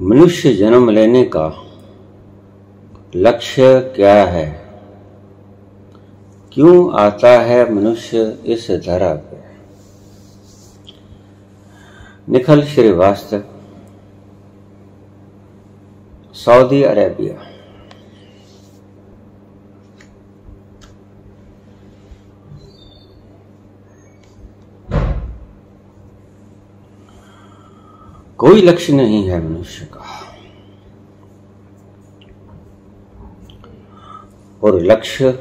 मनुष्य जन्म लेने का लक्ष्य क्या है? क्यों आता है मनुष्य इस धरा पे? Nikhil Srivastava, Saudi Arabia. कोई लक्ष्य नहीं है मनुष्य का, और लक्ष्य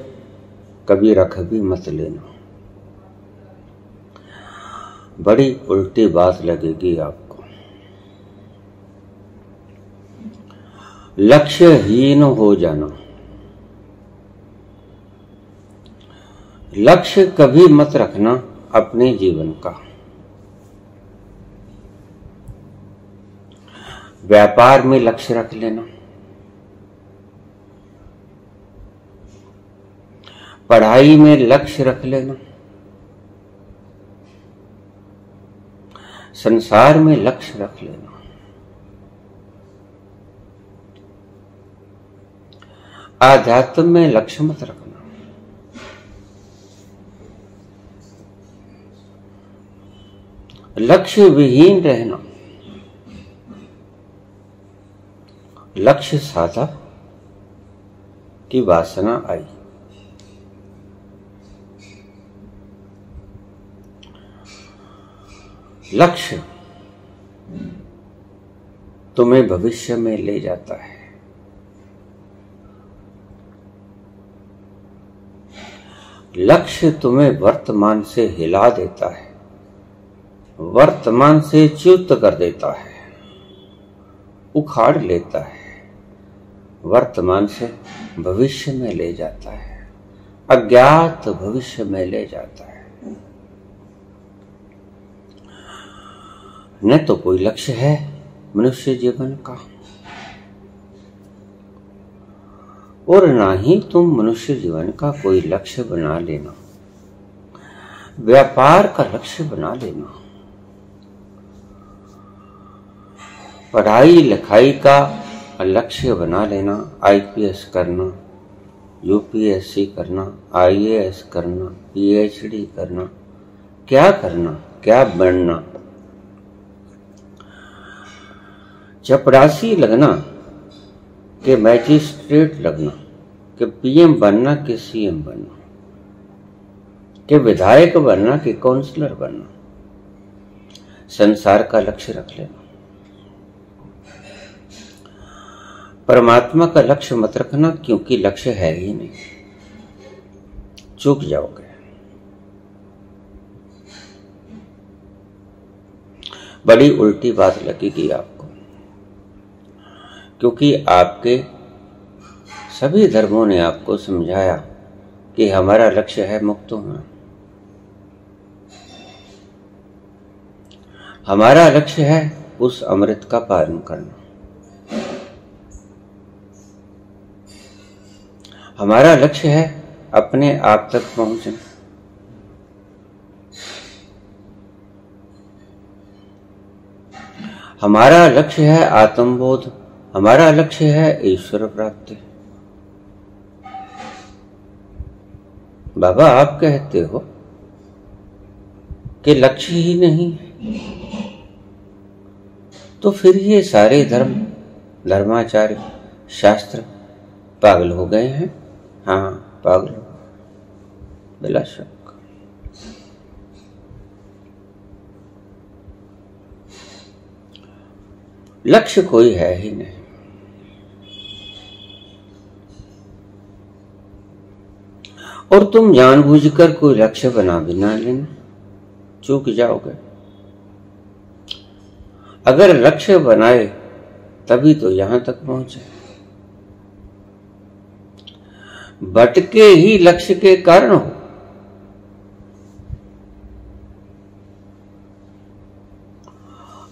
कभी रख भी मत लेना। बड़ी उल्टी बात लगेगी आपको। लक्ष्यहीन हो जाना। लक्ष्य कभी मत रखना अपने जीवन का। व्यापार में लक्ष्य रख लेना, पढ़ाई में लक्ष्य रख लेना, संसार में लक्ष्य रख लेना। आध्यात्म में लक्ष्य मत रखना। लक्ष्य विहीन रहना। लक्ष्य साधा कि वासना आई। लक्ष्य तुम्हें भविष्य में ले जाता है। लक्ष्य तुम्हें वर्तमान से हिला देता है, वर्तमान से च्युत कर देता है, उखाड़ लेता है, वर्तमान से भविष्य में ले जाता है, अज्ञात भविष्य में ले जाता है। न तो कोई लक्ष्य है मनुष्य जीवन का, और ना ही तुम मनुष्य जीवन का कोई लक्ष्य बना लेना। व्यापार का लक्ष्य बना लेना, पढ़ाई लिखाई का लक्ष्य बना लेना। आईपीएस करना, यूपीएससी करना, आईएएस करना, पीएचडी करना, क्या करना, क्या बनना। चपरासी लगना कि मैजिस्ट्रेट लगना, कि पीएम बनना कि सीएम बनना, कि विधायक बनना कि काउंसलर बनना। संसार का लक्ष्य रख लेना। परमात्मा का लक्ष्य मत रखना, क्योंकि लक्ष्य है ही नहीं, चूक जाओगे। बड़ी उल्टी बात लगेगी आपको, क्योंकि आपके सभी धर्मों ने आपको समझाया कि हमारा लक्ष्य है मुक्त होना। हमारा लक्ष्य है उस अमृत का पान करना। हमारा लक्ष्य है अपने आप तक पहुंचना। हमारा लक्ष्य है आत्मबोध। हमारा लक्ष्य है ईश्वर प्राप्ति। बाबा आप कहते हो कि लक्ष्य ही नहीं, तो फिर ये सारे धर्म, धर्माचार्य, शास्त्र पागल हो गए हैं। हाँ, पागल हो, बिला शक। लक्ष्य कोई है ही नहीं। और तुम जानबूझकर कोई लक्ष्य बना भी ना लेना, चूक जाओगे। अगर लक्ष्य बनाए तभी तो यहां तक पहुंचे। भटके ही लक्ष्य के कारण हो।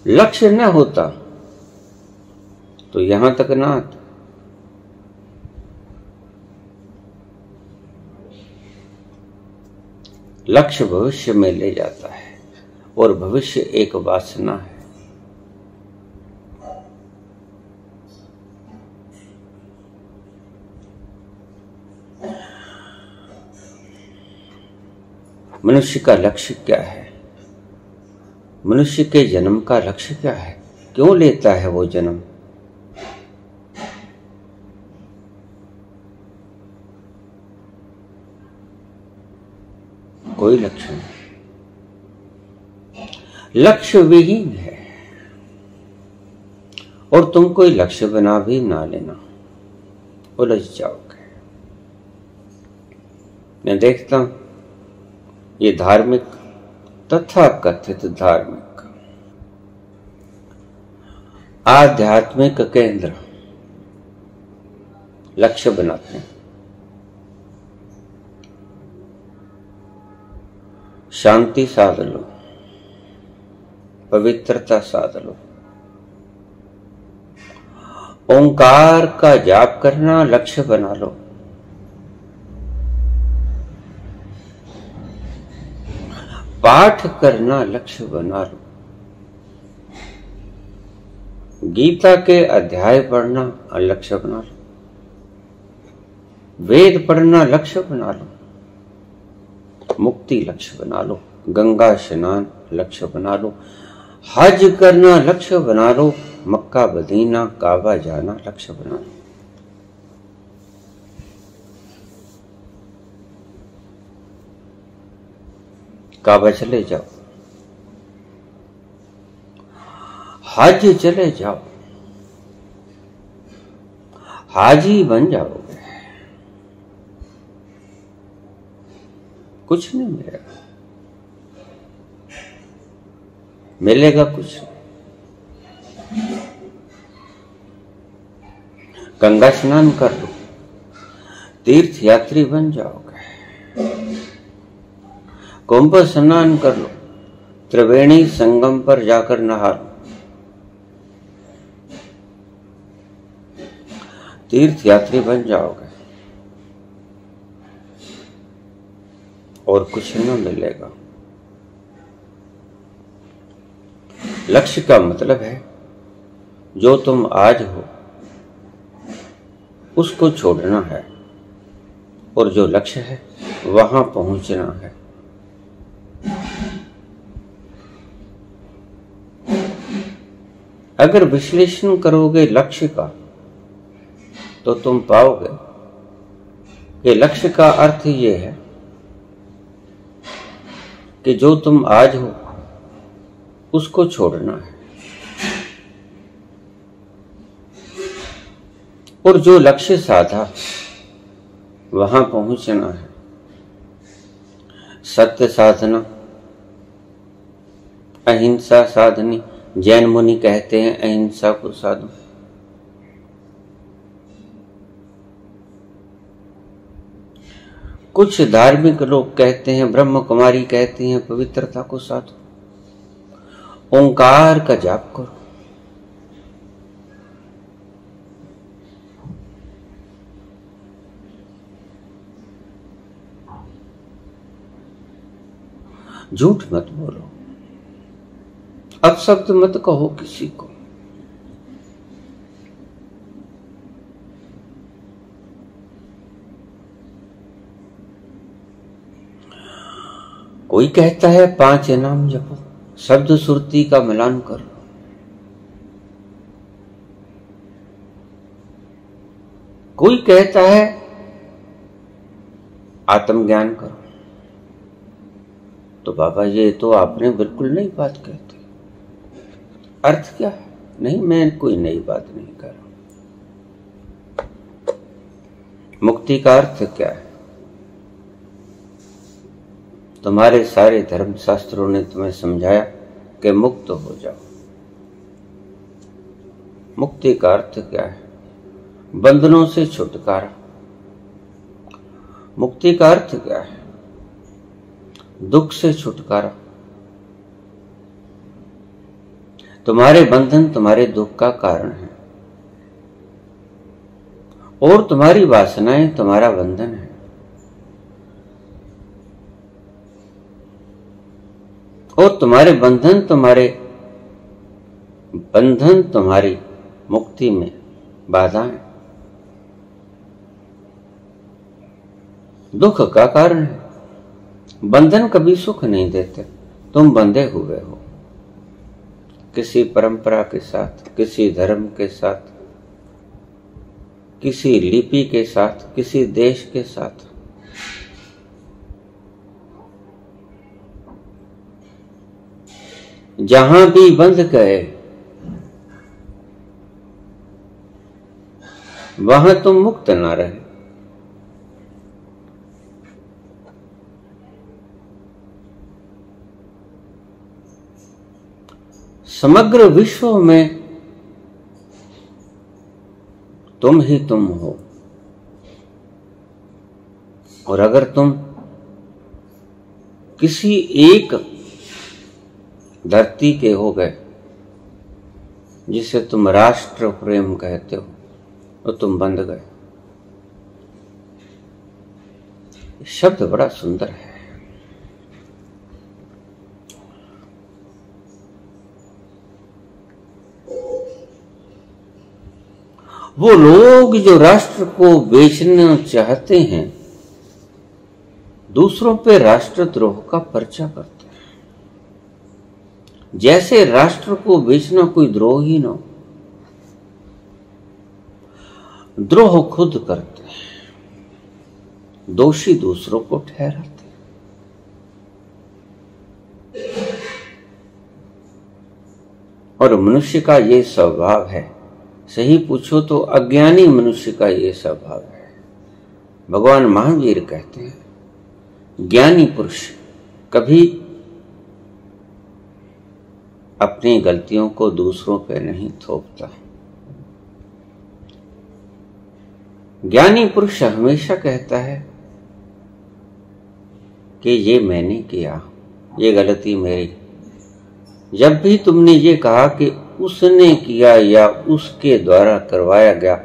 लक्ष्य न होता तो यहां तक ना आता। लक्ष्य भविष्य में ले जाता है, और भविष्य एक वासना है। मनुष्य का लक्ष्य क्या है, मनुष्य के जन्म का लक्ष्य क्या है, क्यों लेता है वो जन्म। कोई लक्ष्य नहीं, लक्ष्य विहीन है। और तुम कोई लक्ष्य बना भी ना लेना, उलझ जाओगे। मैं देखता हूं ये धार्मिक तथा कथित धार्मिक आध्यात्मिक केंद्र लक्ष्य बनाते हैं। शांति साध लो, पवित्रता साध लो, ओंकार का जाप करना लक्ष्य बना लो। पाठ करना लक्ष्य बना लो, गीता के अध्याय पढ़ना लक्ष्य बना लो, वेद पढ़ना लक्ष्य बना लो, मुक्ति लक्ष्य बना लो, गंगा स्नान लक्ष्य बना लो, हज करना लक्ष्य बना लो, मक्का मदीना काबा जाना लक्ष्य बना लो। काबा चले जाओ, हज चले जाओ, हाजी बन जाओगे। कुछ नहीं मिलेगा, मिलेगा कुछ। गंगा स्नान कर लो, तीर्थ यात्री बन जाओगे। कुंभ स्नान कर लो, त्रिवेणी संगम पर जाकर नहा लो, तीर्थ यात्री बन जाओगे। और कुछ न मिलेगा। लक्ष्य का मतलब है जो तुम आज हो उसको छोड़ना है, और जो लक्ष्य है वहां पहुंचना है। अगर विश्लेषण करोगे लक्ष्य का तो तुम पाओगे कि लक्ष्य का अर्थ ये है कि जो तुम आज हो उसको छोड़ना है, और जो लक्ष्य साधा वहां पहुंचना है। सत्य साधना, अहिंसा साधनी। जैन मुनि कहते हैं अहिंसा को साधो। कुछ धार्मिक लोग कहते हैं, ब्रह्म कुमारी कहती हैं पवित्रता को साधो, ओंकार का जाप करो। झूठ मत बोलो, अपशब्द मत कहो किसी को। कोई कहता है 5 नाम जपो, शब्द सुरती का मिलान करो। कोई कहता है आत्मज्ञान करो। तो बाबा ये तो आपने बिल्कुल नई बात कहती। अर्थ क्या है? नहीं, मैं कोई नई बात नहीं कर रहा। मुक्ति का अर्थ क्या है? तुम्हारे सारे धर्म शास्त्रों ने तुम्हें समझाया कि मुक्त हो जाओ। मुक्ति का अर्थ क्या है? बंधनों से छुटकारा। मुक्ति का अर्थ क्या है? दुख से छुटकारा। तुम्हारे बंधन तुम्हारे दुख का कारण है, और तुम्हारी वासनाएं तुम्हारा बंधन है। और तुम्हारे बंधन तुम्हारी मुक्ति में बाधा है, दुख का कारण है। बंधन कभी सुख नहीं देते। तुम बंधे हुए हो किसी परंपरा के साथ, किसी धर्म के साथ, किसी लिपि के साथ, किसी देश के साथ। जहां भी बंध गए वहां तुम मुक्त ना रहे। समग्र विश्व में तुम ही तुम हो, और अगर तुम किसी एक धरती के हो गए जिसे तुम राष्ट्र प्रेम कहते हो, तो तुम बंध गए। शब्द बड़ा सुंदर है। वो लोग जो राष्ट्र को बेचना चाहते हैं, दूसरों पे राष्ट्रद्रोह का पर्चा करते हैं, जैसे राष्ट्र को बेचना कोई द्रोह ही न हो। द्रोह खुद करते हैं, दोषी दूसरों को ठहराते हैं। और मनुष्य का ये स्वभाव है, सही पूछो तो अज्ञानी मनुष्य का ये स्वभाव है। भगवान महावीर कहते हैं, ज्ञानी पुरुष कभी अपनी गलतियों को दूसरों पे नहीं थोपता। ज्ञानी पुरुष हमेशा कहता है कि ये मैंने किया, ये गलती मेरी। जब भी तुमने ये कहा कि उसने किया या उसके द्वारा करवाया गया,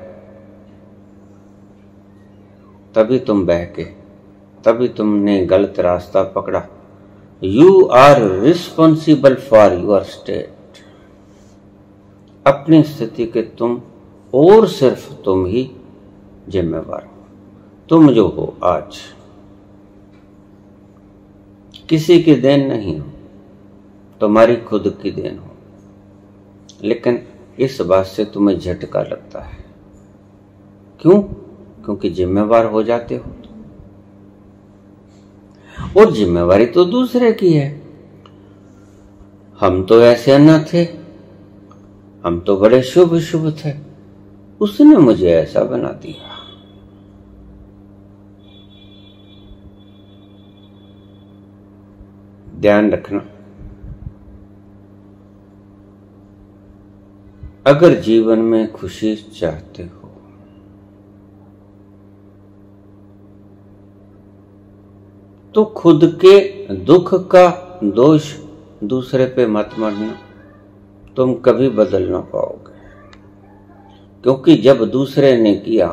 तभी तुम बहके, तभी तुमने गलत रास्ता पकड़ा। You are responsible for your state. अपनी स्थिति के तुम और सिर्फ तुम ही जिम्मेवार हो। तुम जो हो आज किसी की देन नहीं हो, तुम्हारी खुद की देन हो। लेकिन इस बात से तुम्हें झटका लगता है। क्यों? क्योंकि जिम्मेवार हो जाते हो, और जिम्मेवारी तो दूसरे की है। हम तो ऐसे न थे, हम तो बड़े शुभ शुभ थे, उसने मुझे ऐसा बना दिया। ध्यान रखना, अगर जीवन में खुशी चाहते हो तो खुद के दुख का दोष दूसरे पे मत मढ़ना, तुम कभी बदल ना पाओगे। क्योंकि जब दूसरे ने किया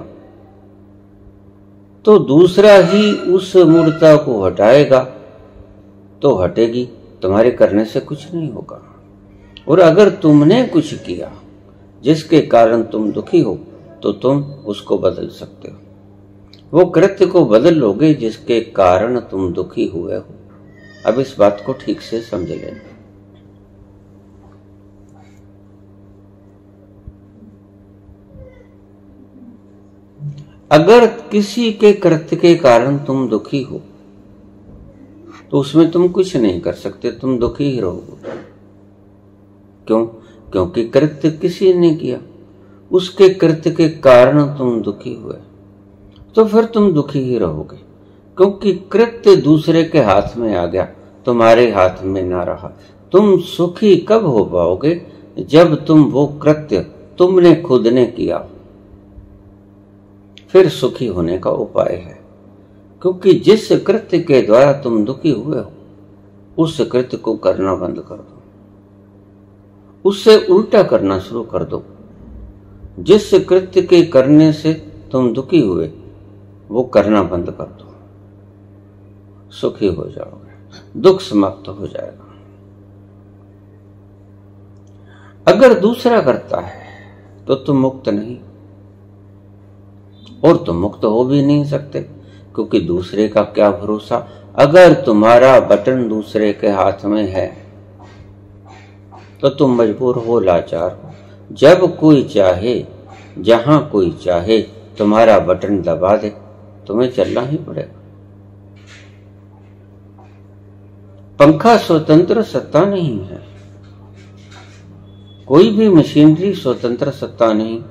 तो दूसरा ही उस मूर्ता को हटाएगा, तो हटेगी, तुम्हारे करने से कुछ नहीं होगा। और अगर तुमने कुछ किया जिसके कारण तुम दुखी हो, तो तुम उसको बदल सकते हो। वो कृत्य को बदल लोगे जिसके कारण तुम दुखी हुए हो। अब इस बात को ठीक से समझ लेना। अगर किसी के कृत्य के कारण तुम दुखी हो, तो उसमें तुम कुछ नहीं कर सकते, तुम दुखी ही रहोगे। क्यों? क्योंकि कृत्य किसी ने किया, उसके कृत्य के कारण तुम दुखी हुए, तो फिर तुम दुखी ही रहोगे। क्योंकि कृत्य दूसरे के हाथ में आ गया, तुम्हारे हाथ में ना रहा। तुम सुखी कब हो पाओगे? जब तुम वो कृत्य तुमने खुद ने किया, फिर सुखी होने का उपाय है। क्योंकि जिस कृत्य के द्वारा तुम दुखी हुए हो, उस कृत्य को करना बंद कर दो, उससे उल्टा करना शुरू कर दो। जिस कृत्य के करने से तुम दुखी हुए, वो करना बंद कर दो, सुखी हो जाओगे, दुख समाप्त हो जाएगा। अगर दूसरा करता है तो तुम मुक्त नहीं, और तुम मुक्त हो भी नहीं सकते। क्योंकि दूसरे का क्या भरोसा, अगर तुम्हारा बटन दूसरे के हाथ में है तो तुम मजबूर हो, लाचार हो। जब कोई चाहे, जहां कोई चाहे तुम्हारा बटन दबा दे, तुम्हें चलना ही पड़ेगा। पंखा स्वतंत्र सत्ता नहीं है, कोई भी मशीनरी स्वतंत्र सत्ता नहीं,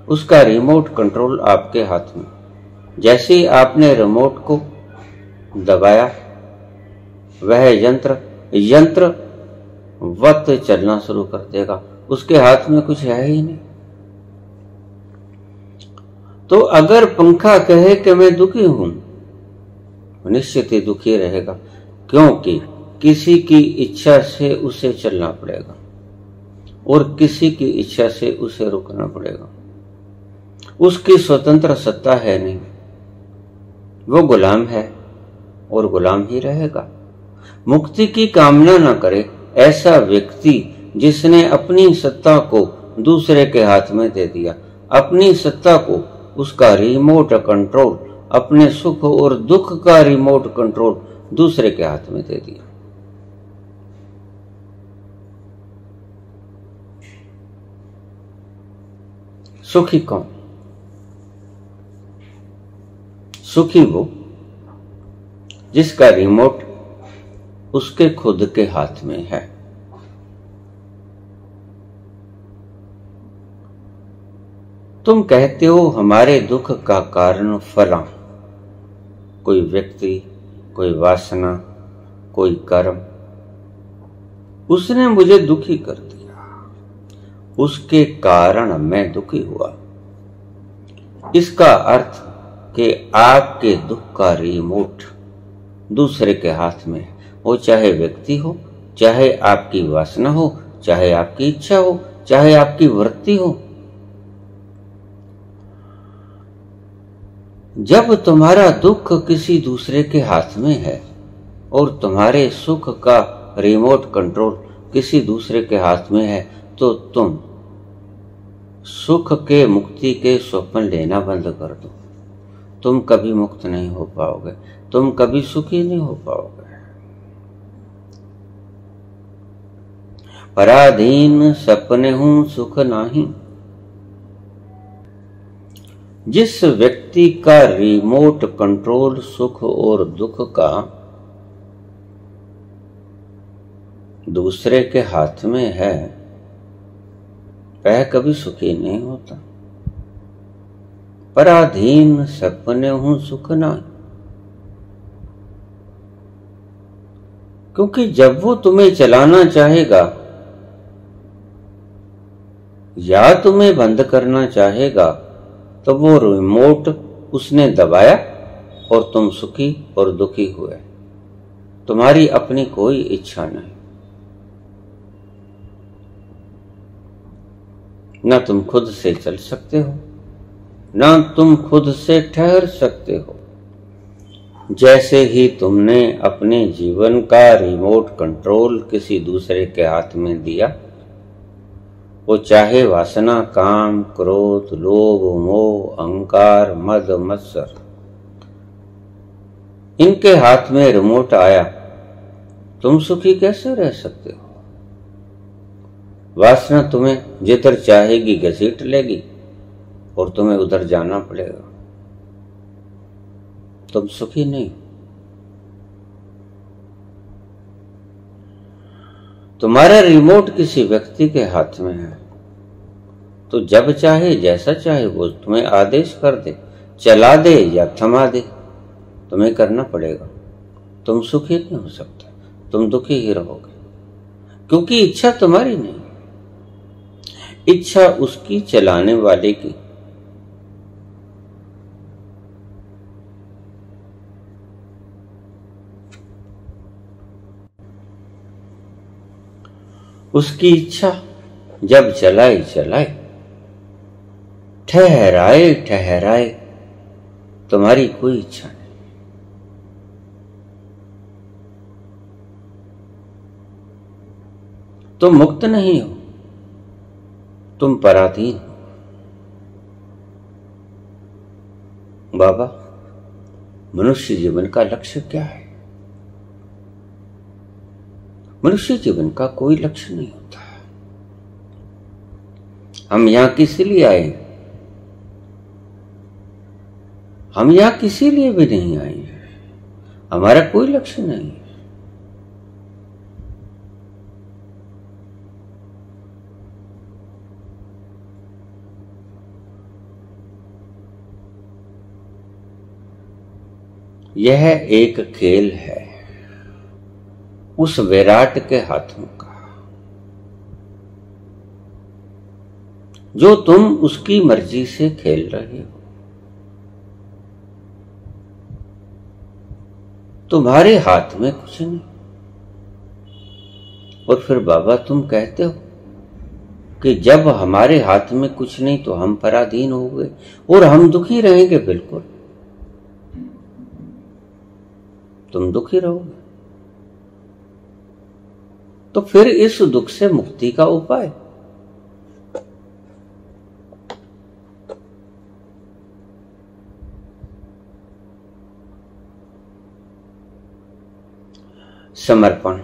उसका रिमोट कंट्रोल आपके हाथ में। जैसे ही आपने रिमोट को दबाया, वह यंत्र वक्त चलना शुरू कर देगा, उसके हाथ में कुछ है ही नहीं। तो अगर पंखा कहे कि मैं दुखी हूं, निश्चित ही दुखी रहेगा, क्योंकि किसी की इच्छा से उसे चलना पड़ेगा और किसी की इच्छा से उसे रुकना पड़ेगा। उसकी स्वतंत्र सत्ता है नहीं, वो गुलाम है और गुलाम ही रहेगा। मुक्ति की कामना न करे ऐसा व्यक्ति जिसने अपनी सत्ता को दूसरे के हाथ में दे दिया, अपनी सत्ता को, उसका रिमोट कंट्रोल, अपने सुख और दुख का रिमोट कंट्रोल दूसरे के हाथ में दे दिया। सुखी कौन? सुखी वो जिसका रिमोट उसके खुद के हाथ में है। तुम कहते हो हमारे दुख का कारण फलां, कोई व्यक्ति, कोई वासना, कोई कर्म, उसने मुझे दुखी कर दिया, उसके कारण मैं दुखी हुआ। इसका अर्थ कि आपके दुख का रिमोट दूसरे के हाथ में है, वो चाहे व्यक्ति हो, चाहे आपकी वासना हो, चाहे आपकी इच्छा हो, चाहे आपकी वृत्ति हो। जब तुम्हारा दुख किसी दूसरे के हाथ में है और तुम्हारे सुख का रिमोट कंट्रोल किसी दूसरे के हाथ में है, तो तुम सुख के, मुक्ति के स्वप्न लेना बंद कर दो। तुम कभी मुक्त नहीं हो पाओगे, तुम कभी सुखी नहीं हो पाओगे। पराधीन सपने हूं सुख नाही। जिस व्यक्ति का रिमोट कंट्रोल सुख और दुख का दूसरे के हाथ में है, वह कभी सुखी नहीं होता। पराधीन सपने हूं सुख नाही। क्योंकि जब वो तुम्हें चलाना चाहेगा या तुम्हें बंद करना चाहेगा, तो वो रिमोट उसने दबाया और तुम सुखी और दुखी हुए। तुम्हारी अपनी कोई इच्छा नहीं, ना तुम खुद से चल सकते हो, ना तुम खुद से ठहर सकते हो। जैसे ही तुमने अपने जीवन का रिमोट कंट्रोल किसी दूसरे के हाथ में दिया, वो चाहे वासना, काम, क्रोध, लोभ, मोह, अहंकार, मद, मत्सर, इनके हाथ में रिमोट आया, तुम सुखी कैसे रह सकते हो? वासना तुम्हें जिधर चाहेगी घसीट लेगी और तुम्हें उधर जाना पड़ेगा। तुम सुखी नहीं। तुम्हारा रिमोट किसी व्यक्ति के हाथ में है, तो जब चाहे, जैसा चाहे वो तुम्हें आदेश कर दे, चला दे या थमा दे, तुम्हें करना पड़ेगा। तुम सुखी नहीं हो सकते, तुम दुखी ही रहोगे, क्योंकि इच्छा तुम्हारी नहीं, इच्छा उसकी चलाने वाले की। उसकी इच्छा जब चलाए चलाए, ठहराए ठहराए, तुम्हारी कोई इच्छा नहीं। तुम मुक्त नहीं हो, तुम पराधीन हो। बाबा, मनुष्य जीवन का लक्ष्य क्या है? मनुष्य जीवन का कोई लक्ष्य नहीं होता। हम यहां किसी लिए आए? हम यहां किसी लिए भी नहीं आए हैं। हमारा कोई लक्ष्य नहीं है। यह एक खेल है उस विराट के हाथों का, जो तुम उसकी मर्जी से खेल रहे हो। तुम्हारे हाथ में कुछ नहीं। और फिर बाबा तुम कहते हो कि जब हमारे हाथ में कुछ नहीं तो हम पराधीन हो गए और हम दुखी रहेंगे। बिल्कुल, तुम दुखी रहोगे। तो फिर इस दुख से मुक्ति का उपाय? समर्पण।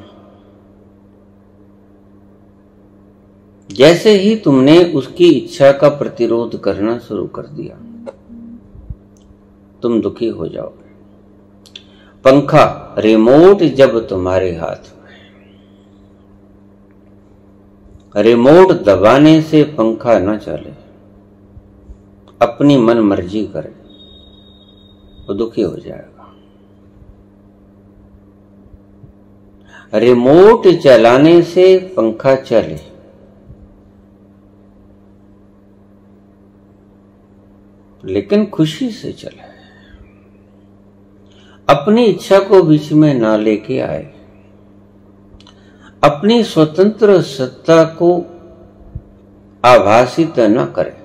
जैसे ही तुमने उसकी इच्छा का प्रतिरोध करना शुरू कर दिया, तुम दुखी हो जाओगे। पंखा, रिमोट जब तुम्हारे हाथ में, रिमोट दबाने से पंखा न चले, अपनी मन मर्जी करे, वो दुखी हो जाएगा। रिमोट चलाने से पंखा चले, लेकिन खुशी से चले, अपनी इच्छा को बीच में ना लेके आए, अपनी स्वतंत्र सत्ता को आभासित न करे।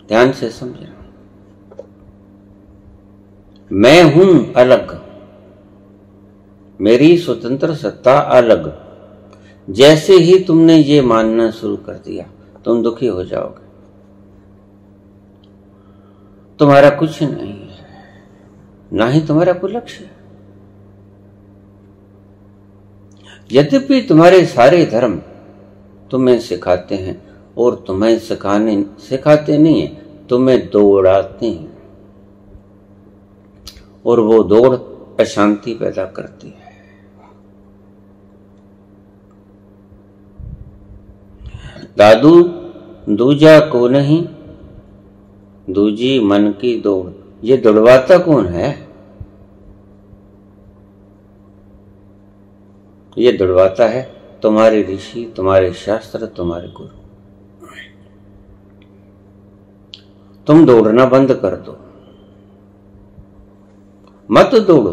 ध्यान से समझना, मैं हूं अलग, मेरी स्वतंत्र सत्ता अलग। जैसे ही तुमने ये मानना शुरू कर दिया, तुम दुखी हो जाओगे। तुम्हारा कुछ नहीं है, ना ही तुम्हारा कोई लक्ष्य है। यद्यपि तुम्हारे सारे धर्म तुम्हें सिखाते हैं और तुम्हें सिखाते नहीं है, तुम्हें दौड़ाते हैं, और वो दौड़ अशांति पैदा करती है। दादू दूजा को नहीं, दूजी मन की दौड़। ये दौड़वाता कौन है? ये दौड़वाता है तुम्हारे ऋषि, तुम्हारे शास्त्र, तुम्हारे गुरु। तुम दौड़ना बंद कर दो, मत दौड़ो।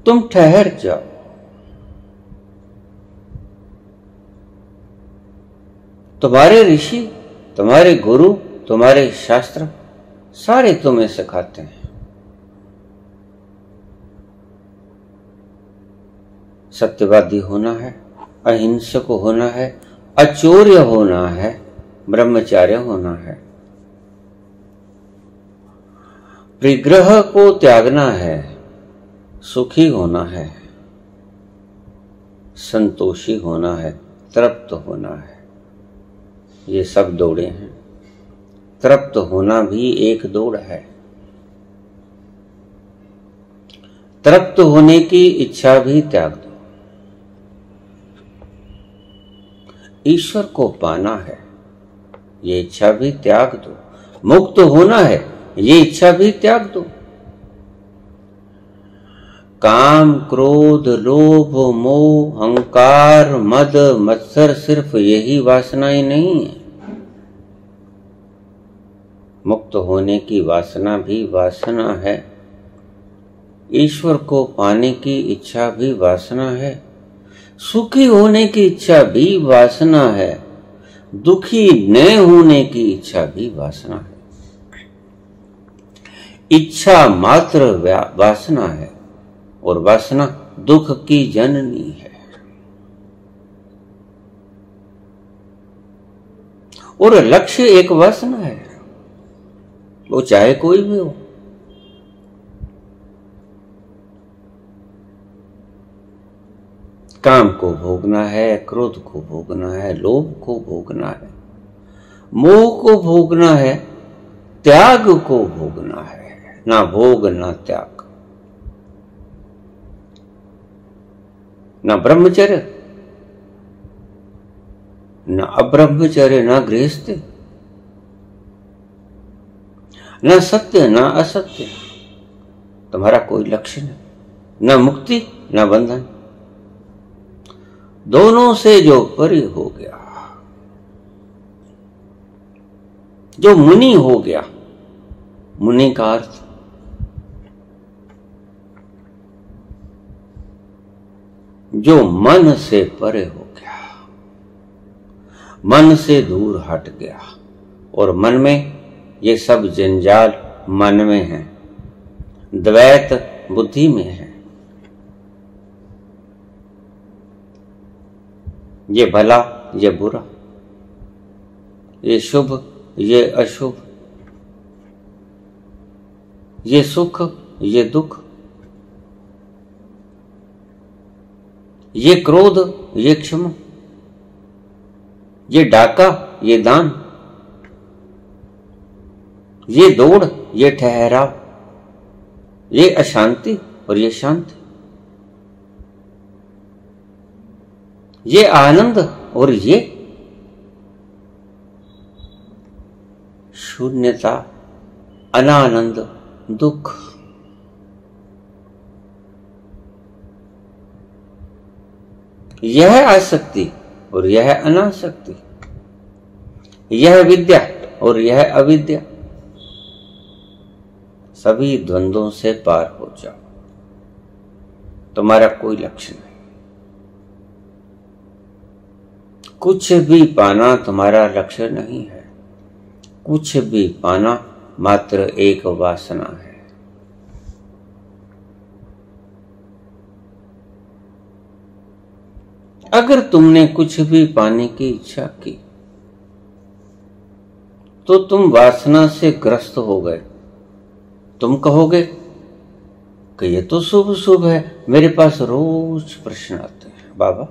तुम ठहर जाओ। तुम्हारे ऋषि, तुम्हारे गुरु, तुम्हारे शास्त्र सारे तुम्हें सिखाते हैं सत्यवादी होना है, अहिंसक होना है, अचौर्य होना है, ब्रह्मचार्य होना है, परिग्रह को त्यागना है, सुखी होना है, संतोषी होना है, तृप्त होना है। ये सब दौड़े हैं। तृप्त होना भी एक दौड़ है। तृप्त होने की इच्छा भी त्याग दो। ईश्वर को पाना है, ये इच्छा भी त्याग दो। मुक्त होना है, ये इच्छा भी त्याग दो। काम, क्रोध, लोभ, मोह, अहंकार, मद, मत्सर सिर्फ यही वासनाएं नहीं है। मुक्त होने की वासना भी वासना है। ईश्वर को पाने की इच्छा भी वासना है। सुखी होने की इच्छा भी वासना है। दुखी न होने की इच्छा भी वासना है। इच्छा मात्र वासना है, और वासना दुख की जननी है। और लक्ष्य एक वासना है। वो चाहे कोई भी हो। काम को भोगना है, क्रोध को भोगना है, लोभ को भोगना है, मोह को भोगना है, त्याग को भोगना है। ना भोग ना त्याग, ना ब्रह्मचर्य ना अब्रह्मचर्य, ना गृहस्थ, ना सत्य ना असत्य, तुम्हारा कोई लक्ष्य नहीं। ना मुक्ति ना बंधन, दोनों से जो परे हो गया, जो मुनि हो गया। मुनि का अर्थ जो मन से परे हो गया, मन से दूर हट गया। और मन में ये सब जंजाल मन में है, द्वैत बुद्धि में है। ये भला ये बुरा, ये शुभ ये अशुभ, ये सुख ये दुख, ये क्रोध ये क्षमा, ये डाका ये दान, ये दौड़ ये ठहराव, ये अशांति और ये शांति, ये आनंद और ये शून्यता, अनानंद, दुख। यह आसक्ति और यह अनासक्ति, यह विद्या और यह अविद्या। सभी द्वंद्वों से पार हो जाओ, तुम्हारा कोई लक्ष्य नहीं। कुछ भी पाना तुम्हारा लक्ष्य नहीं है। कुछ भी पाना मात्र एक वासना है। अगर तुमने कुछ भी पाने की इच्छा की तो तुम वासना से ग्रस्त हो गए। तुम कहोगे कि ये तो शुभ शुभ है। मेरे पास रोज प्रश्न आते हैं, बाबा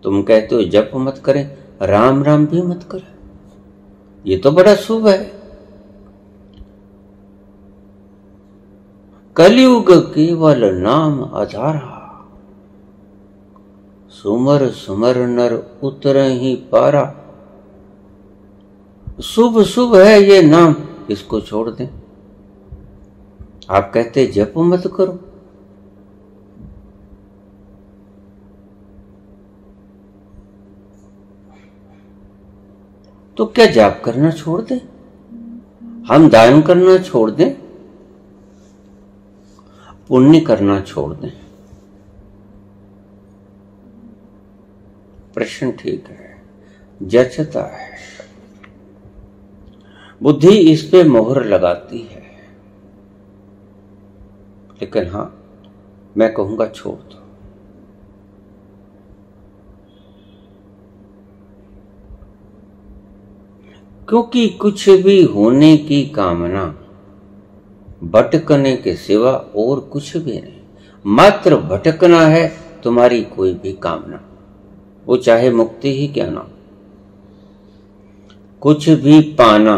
तुम कहते हो जप मत करें, राम राम भी मत करें, ये तो बड़ा शुभ है। कलयुग केवल नाम आधारा, सुमर सुमर नर उतर ही पारा। शुभ शुभ है ये नाम, इसको छोड़ दें। आप कहते जप मत करो, तो क्या जाप करना छोड़ दें? हम दान करना छोड़ दें? पुण्य करना छोड़ दें? प्रश्न ठीक है, जचता है। बुद्धि इस पे मोहर लगाती है, लेकिन हां मैं कहूंगा छोड़ दो। क्योंकि कुछ भी होने की कामना भटकने के सिवा और कुछ भी नहीं। मात्र भटकना है तुम्हारी कोई भी कामना, वो चाहे मुक्ति ही क्यों ना, कुछ भी पाना,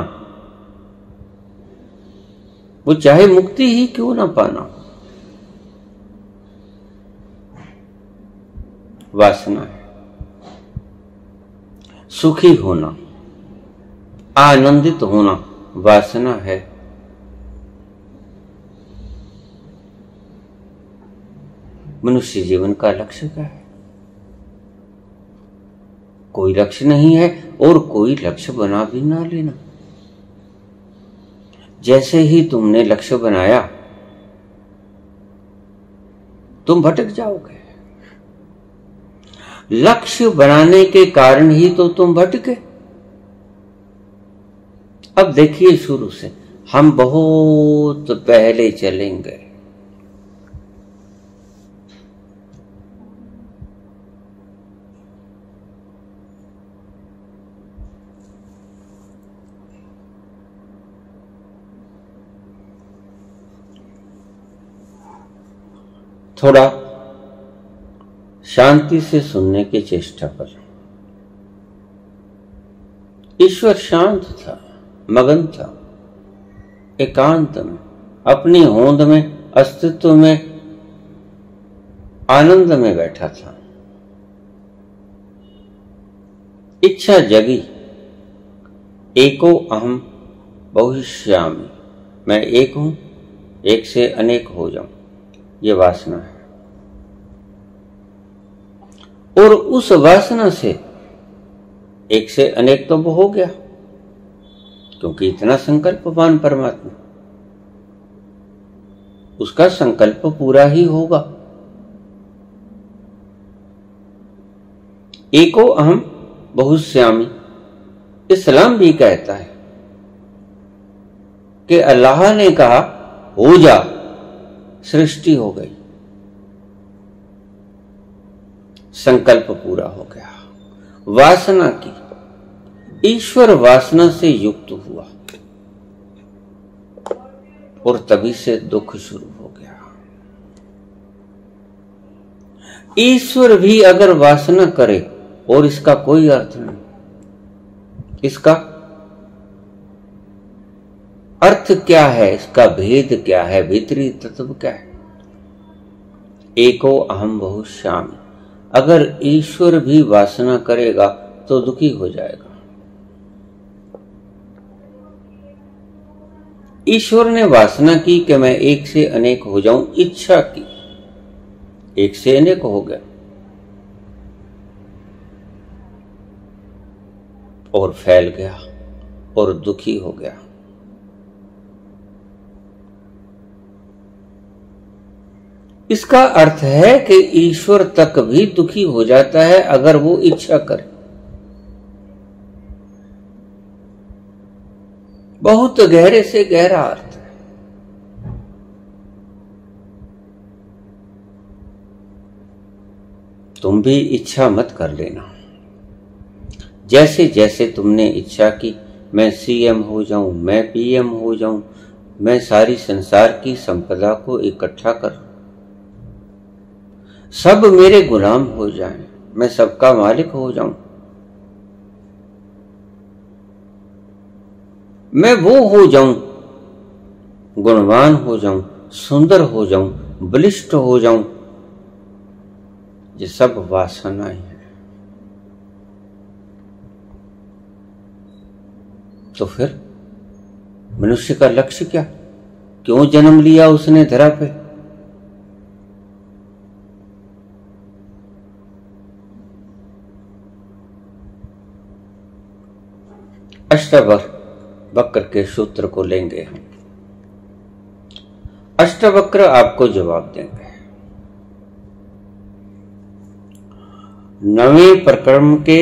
वो चाहे मुक्ति ही क्यों ना पाना, वासना है। सुखी होना, आनंदित होना वासना है। मनुष्य जीवन का लक्ष्य क्या है? कोई लक्ष्य नहीं है और कोई लक्ष्य बना भी ना लेना। जैसे ही तुमने लक्ष्य बनाया तुम भटक जाओगे। लक्ष्य बनाने के कारण ही तो तुम भटके। अब देखिए शुरू से, हम बहुत पहले चलेंगे। थोड़ा शांति से सुनने की चेष्टा करें। ईश्वर शांत था, मगन था, एकांत में, अपनी होंद में, अस्तित्व में, आनंद में बैठा था। इच्छा जगी, एको अहम बहुश्यामी, मैं एक हूं, एक से अनेक हो जाऊं, ये वासना है। और उस वासना से एक से अनेक तो वो हो गया, क्योंकि इतना संकल्पवान परमात्मा, उसका संकल्प पूरा ही होगा। एको अहम बहुश्यामी, इस्लाम भी कहता है कि अल्लाह ने कहा हो जा, सृष्टि हो गई, संकल्प पूरा हो गया। वासना की, ईश्वर वासना से युक्त हुआ और तभी से दुख शुरू हो गया। ईश्वर भी अगर वासना करे, और इसका कोई अर्थ नहीं, इसका अर्थ क्या है, इसका भेद क्या है, भीतरी तत्व क्या है? एको अहम बहुश्यामी, अगर ईश्वर भी वासना करेगा तो दुखी हो जाएगा। ईश्वर ने वासना की कि मैं एक से अनेक हो जाऊं, इच्छा की, एक से अनेक हो गया और फैल गया और दुखी हो गया। इसका अर्थ है कि ईश्वर तक भी दुखी हो जाता है अगर वो इच्छा करे। बहुत गहरे से गहरा अर्थ है। तुम भी इच्छा मत कर लेना। जैसे जैसे तुमने इच्छा की मैं सीएम हो जाऊं, मैं पीएम हो जाऊं, मैं सारी संसार की संपदा को इकट्ठा कर, सब मेरे गुलाम हो जाएं, मैं सबका मालिक हो जाऊं, मैं वो हो जाऊं, गुणवान हो जाऊं, सुंदर हो जाऊं, बलिष्ठ हो जाऊं, ये सब वासनाएं हैं। तो फिर मनुष्य का लक्ष्य क्या? क्यों जन्म लिया उसने धरा पे? अष्टवक्र के सूत्र को लेंगे हम। अष्टवक्र आपको जवाब देंगे। 9वें प्रकरण के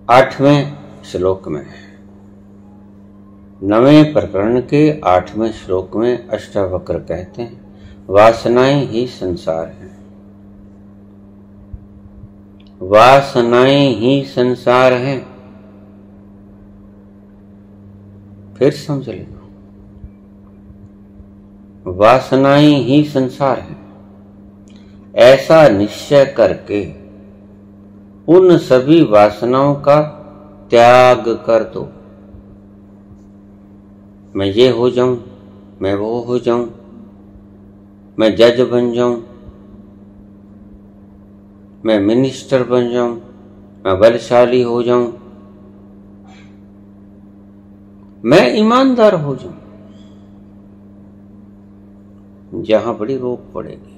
8वें श्लोक में, 9वें प्रकरण के 8वें श्लोक में अष्टवक्र कहते हैं वासनाएं ही संसार है, वासनाएं ही संसार हैं। फिर समझ लेना, वासनाएं ही संसार है। ऐसा निश्चय करके उन सभी वासनाओं का त्याग कर दो। मैं ये हो जाऊं, मैं वो हो जाऊं, मैं जज बन जाऊं, मैं मिनिस्टर बन जाऊं, मैं बलशाली हो जाऊं, मैं ईमानदार हो जाऊं। जहां बड़ी रोक पड़ेगी,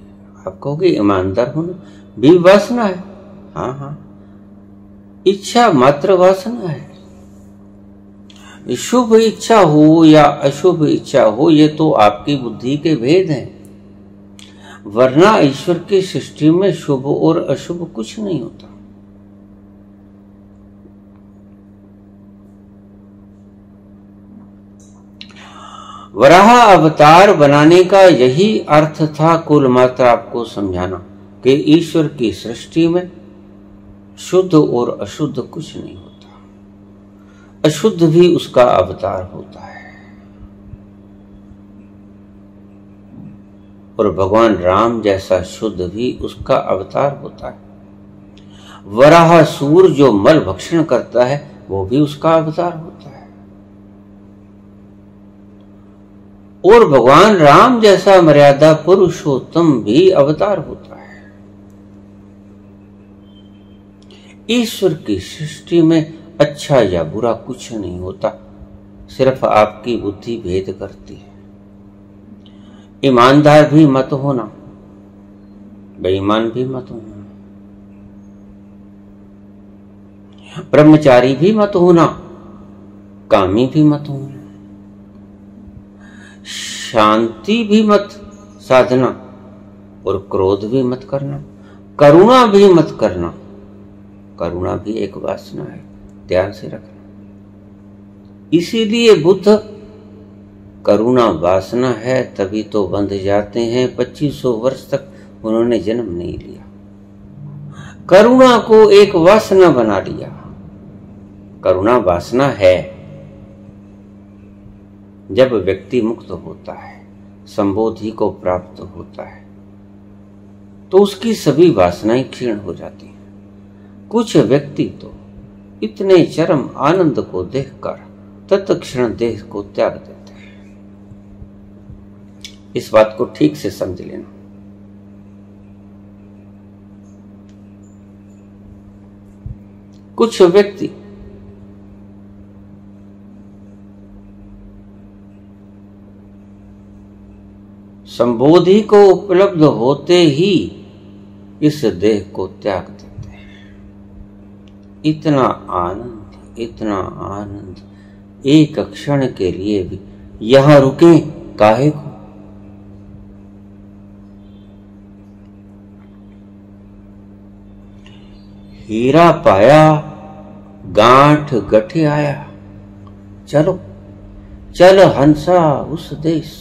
आप कहोगे ईमानदार होना भी वासना है। हाँ हाँ, इच्छा मात्र वासना है। शुभ इच्छा हो या अशुभ इच्छा हो, ये तो आपकी बुद्धि के भेद हैं, वरना ईश्वर की सृष्टि में शुभ और अशुभ कुछ नहीं होता। वराह अवतार बनाने का यही अर्थ था कुल मात्र आपको समझाना कि ईश्वर की सृष्टि में शुद्ध और अशुद्ध कुछ नहीं होता, अशुद्ध भी उसका अवतार होता है। और भगवान राम जैसा शुद्ध भी उसका अवतार होता है। वराहसूर जो मल भक्षण करता है वो भी उसका अवतार होता है। और भगवान राम जैसा मर्यादा पुरुषोत्तम भी अवतार होता है। ईश्वर की सृष्टि में अच्छा या बुरा कुछ नहीं होता, सिर्फ आपकी बुद्धि भेद करती है। ईमानदार भी मत होना, बेईमान भी मत होना, ब्रह्मचारी भी मत होना, कामी भी मत होना, शांति भी मत साधना और क्रोध भी मत करना, करुणा भी मत करना। करुणा भी एक वासना है, ध्यान से रखना। इसीलिए बुद्ध करुणा वासना है तभी तो बंध जाते हैं। 2500 वर्ष तक उन्होंने जन्म नहीं लिया, करुणा को एक वासना बना लिया। करुणा वासना है। जब व्यक्ति मुक्त होता है, संबोधि को प्राप्त होता है, तो उसकी सभी वासनाएं क्षीण हो जाती हैं। कुछ व्यक्ति तो इतने चरम आनंद को देखकर तत्क्षण देह को त्याग देते हैं। इस बात को ठीक से समझ लेना। कुछ व्यक्ति संबोधि को उपलब्ध होते ही इस देह को त्याग देते हैं। इतना आनंद एक क्षण के लिए भी यहां रुके काहे को? हीरा पाया गांठ गठे आया, चलो चल हंसा उस देश,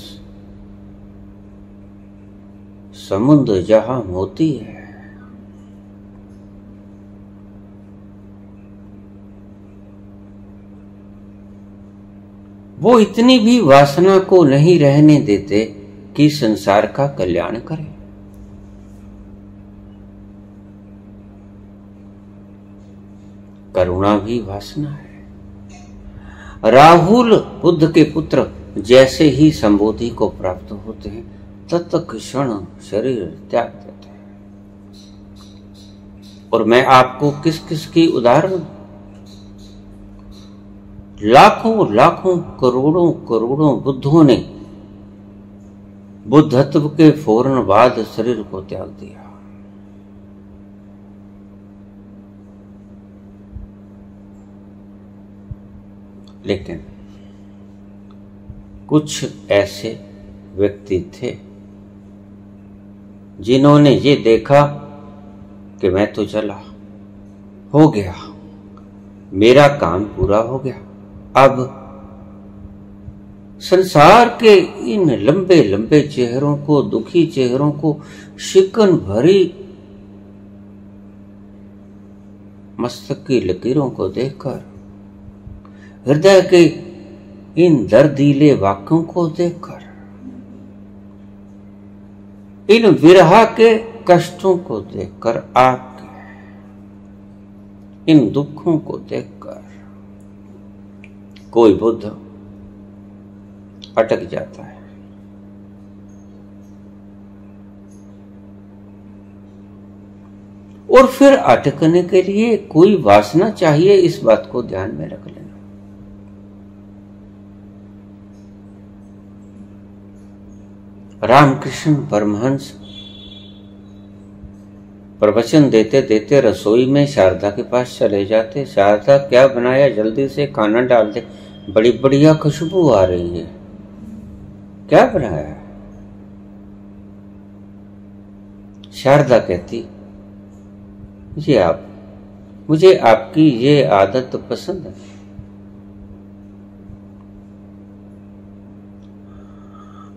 समुद्र जहां मोती है। वो इतनी भी वासना को नहीं रहने देते कि संसार का कल्याण करें। करुणा भी वासना है। राहुल बुद्ध के पुत्र जैसे ही संबोधि को प्राप्त होते हैं तत्क्षण शरीर त्याग देते हैं। और मैं आपको किस किस की उदाहरण, लाखों लाखों करोड़ों करोड़ों बुद्धों ने बुद्धत्व के फौरन बाद शरीर को त्याग दिया। लेकिन कुछ ऐसे व्यक्ति थे जिन्होंने ये देखा कि मैं तो चला, हो गया, मेरा काम पूरा हो गया। अब संसार के इन लंबे लंबे चेहरों को, दुखी चेहरों को, शिकन भरी मस्तक की लकीरों को देखकर, हृदय के इन दर्दीले वाक्यों को देखकर, इन विरह के कष्टों को देखकर, आपके इन दुखों को देखकर कोई बुद्ध अटक जाता है। और फिर अटकने के लिए कोई वासना चाहिए, इस बात को ध्यान में रख लेना। रामकृष्ण परमहंस प्रवचन देते देते रसोई में शारदा के पास चले जाते। शारदा, क्या बनाया, जल्दी से खाना डाल दे, बड़ी बढ़िया खुशबू आ रही है, क्या बनाया? शारदा कहती, मुझे आपकी ये आदत पसंद है।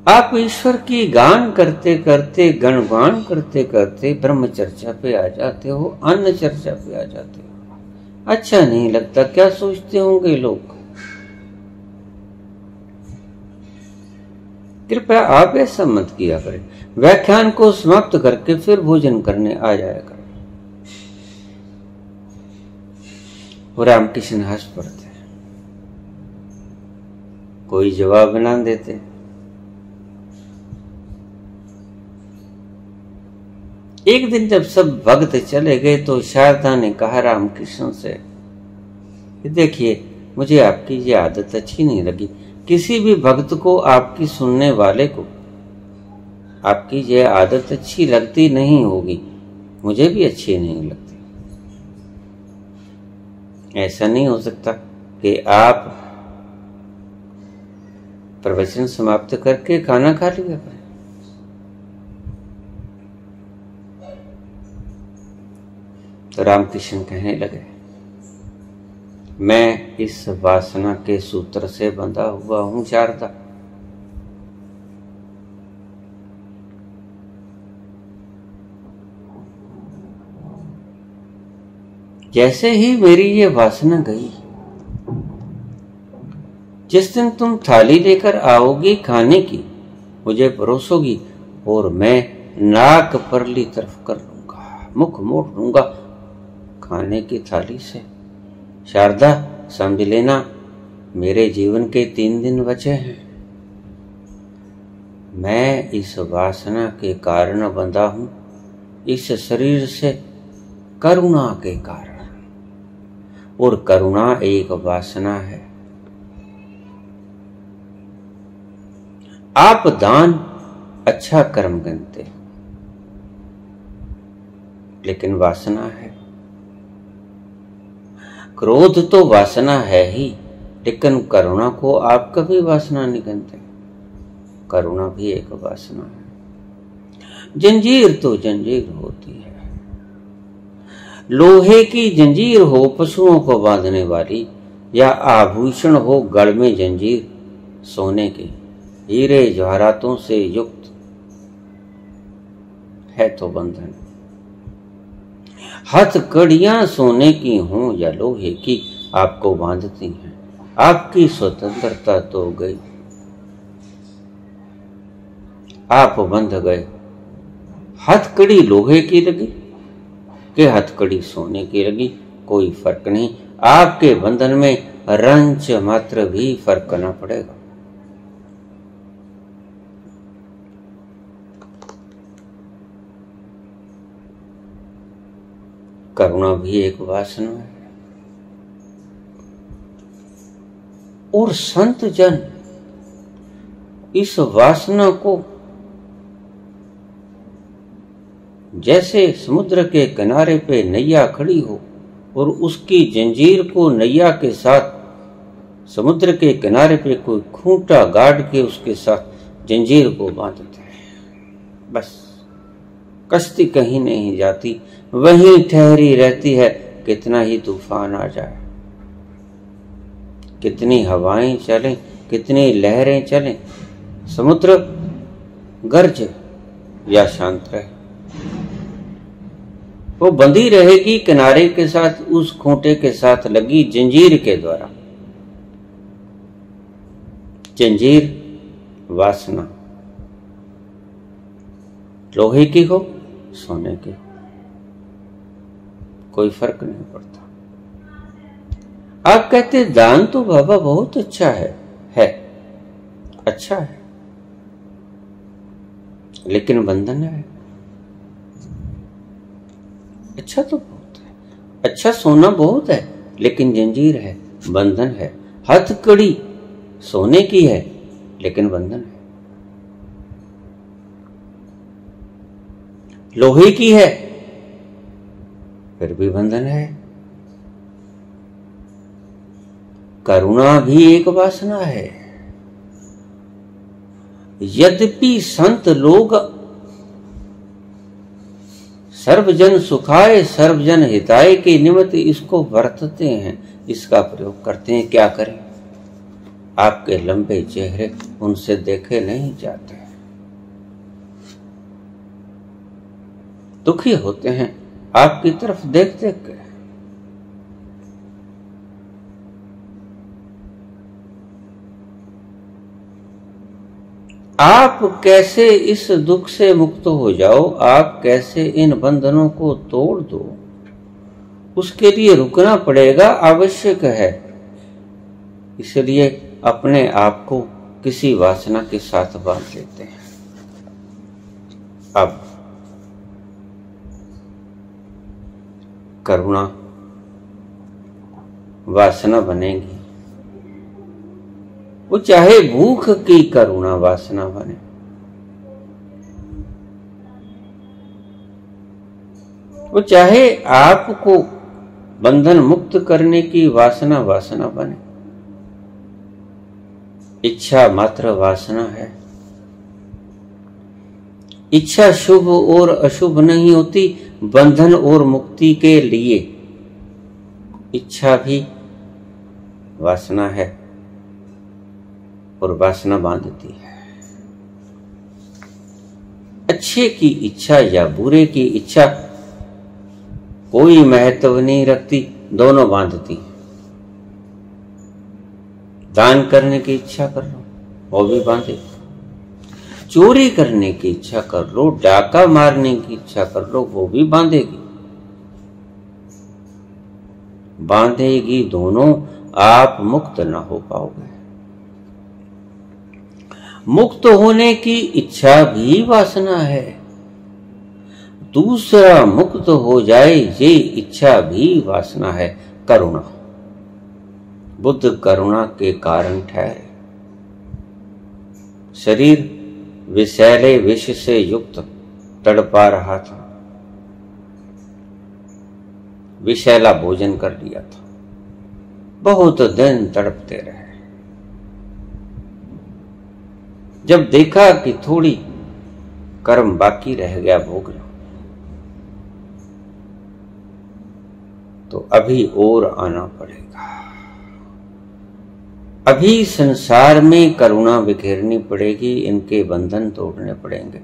आप ईश्वर की गान करते करते, गणगान करते करते ब्रह्म चर्चा पे आ जाते हो, अन्न चर्चा पे आ जाते हो। अच्छा नहीं लगता? क्या सोचते होंगे लोग? कृपया आप ऐसा मत किया करें। व्याख्यान को समाप्त करके फिर भोजन करने आ जाया करें। रामकृष्ण हंस पड़ते, कोई जवाब ना देते। एक दिन जब सब भक्त चले गए तो शारदा ने कहा रामकृष्ण से, देखिए मुझे आपकी ये आदत अच्छी नहीं लगी। किसी भी भक्त को, आपकी सुनने वाले को आपकी ये आदत अच्छी लगती नहीं होगी, मुझे भी अच्छी नहीं लगती। ऐसा नहीं हो सकता कि आप प्रवचन समाप्त करके खाना खा लिया करें। तो रामकृष्ण कहने लगे, मैं इस वासना के सूत्र से बंधा हुआ हूं शारदा। जैसे ही मेरी ये वासना गई, जिस दिन तुम थाली लेकर आओगी खाने की, मुझे परोसोगी और मैं नाक परली तरफ कर लूंगा, मुख मोड़ लूंगा खाने की थाली से। शारदा समझ लेना, मेरे जीवन के 3 दिन बचे हैं। मैं इस वासना के कारण बंधा हूं, इस शरीर से करुणा के कारण। और करुणा एक वासना है। आप दान अच्छा कर्म गिनते हो, लेकिन वासना है। क्रोध तो वासना है ही, लेकिन करुणा को आप कभी वासना नहीं गिनते। करुणा भी एक वासना है। जंजीर तो जंजीर होती है, लोहे की जंजीर हो पशुओं को बांधने वाली, या आभूषण हो गढ़ में जंजीर सोने की, हीरे जवाहरातों से युक्त है तो बंधन। हथकड़ियां सोने की हों या लोहे की, आपको बांधती हैं। आपकी स्वतंत्रता तो गई, आप बंध गए। हथकड़ी लोहे की लगी कि हथकड़ी सोने की लगी, कोई फर्क नहीं। आपके बंधन में रंच मात्र भी फर्क करना पड़ेगा। करुणा भी एक वासना है। और संत जन इस वासना को जैसे समुद्र के किनारे पे नैया खड़ी हो और उसकी जंजीर को नैया के साथ समुद्र के किनारे पे कोई खूंटा गाड़ के उसके साथ जंजीर को बांधते हैं। बस कश्ती कहीं नहीं जाती, वहीं ठहरी रहती है। कितना ही तूफान आ जाए, कितनी हवाएं चलें, कितनी लहरें चलें, समुद्र गर्ज या शांत रहे, वो बंधी रहेगी किनारे के साथ, उस खूंटे के साथ लगी जंजीर के द्वारा। जंजीर वासना, लोहे की हो सोने की, कोई फर्क नहीं पड़ता। आप कहते दान तो बाबा बहुत अच्छा है अच्छा है, लेकिन बंधन है। अच्छा तो बहुत है, अच्छा सोना बहुत है, लेकिन जंजीर है, बंधन है। हथकड़ी सोने की है, लेकिन बंधन है। लोहे की है, फिर भी बंधन है। करुणा भी एक वासना है। यद्यपि संत लोग सर्वजन सुखाय सर्वजन हिताय के निमित्त इसको बरतते हैं, इसका प्रयोग करते हैं, क्या करें? आपके लंबे चेहरे उनसे देखे नहीं जाते, दुखी होते हैं आपकी तरफ देख देख के। आप कैसे इस दुख से मुक्त हो जाओ, आप कैसे इन बंधनों को तोड़ दो, उसके लिए रुकना पड़ेगा, आवश्यक है। इसलिए अपने आप को किसी वासना के साथ बांध लेते हैं। अब करुणा वासना बनेगी, वो चाहे भूख की करुणा वासना बने, वो चाहे आपको बंधन मुक्त करने की वासना बने। इच्छा मात्र वासना है। इच्छा शुभ और अशुभ नहीं होती। बंधन और मुक्ति के लिए इच्छा भी वासना है और वासना बांधती है। अच्छे की इच्छा या बुरे की इच्छा कोई महत्व नहीं रखती, दोनों बांधती। दान करने की इच्छा कर लो, वो भी बांधे। चोरी करने की इच्छा कर लो, डाका मारने की इच्छा कर लो, वो भी बांधेगी। बांधेगी दोनों, आप मुक्त ना हो पाओगे। मुक्त होने की इच्छा भी वासना है। दूसरा मुक्त हो जाए ये इच्छा भी वासना है। करुणा, बुद्ध करुणा के कारण ठहरे। शरीर विषैले विष से युक्त तड़पा रहा था, विषैला भोजन कर लिया था, बहुत दिन तड़पते रहे। जब देखा कि थोड़ी कर्म बाकी रह गया भोग लो, तो अभी और आना पड़ेगा। अभी संसार में करुणा बिखेरनी पड़ेगी, इनके बंधन तोड़ने पड़ेंगे।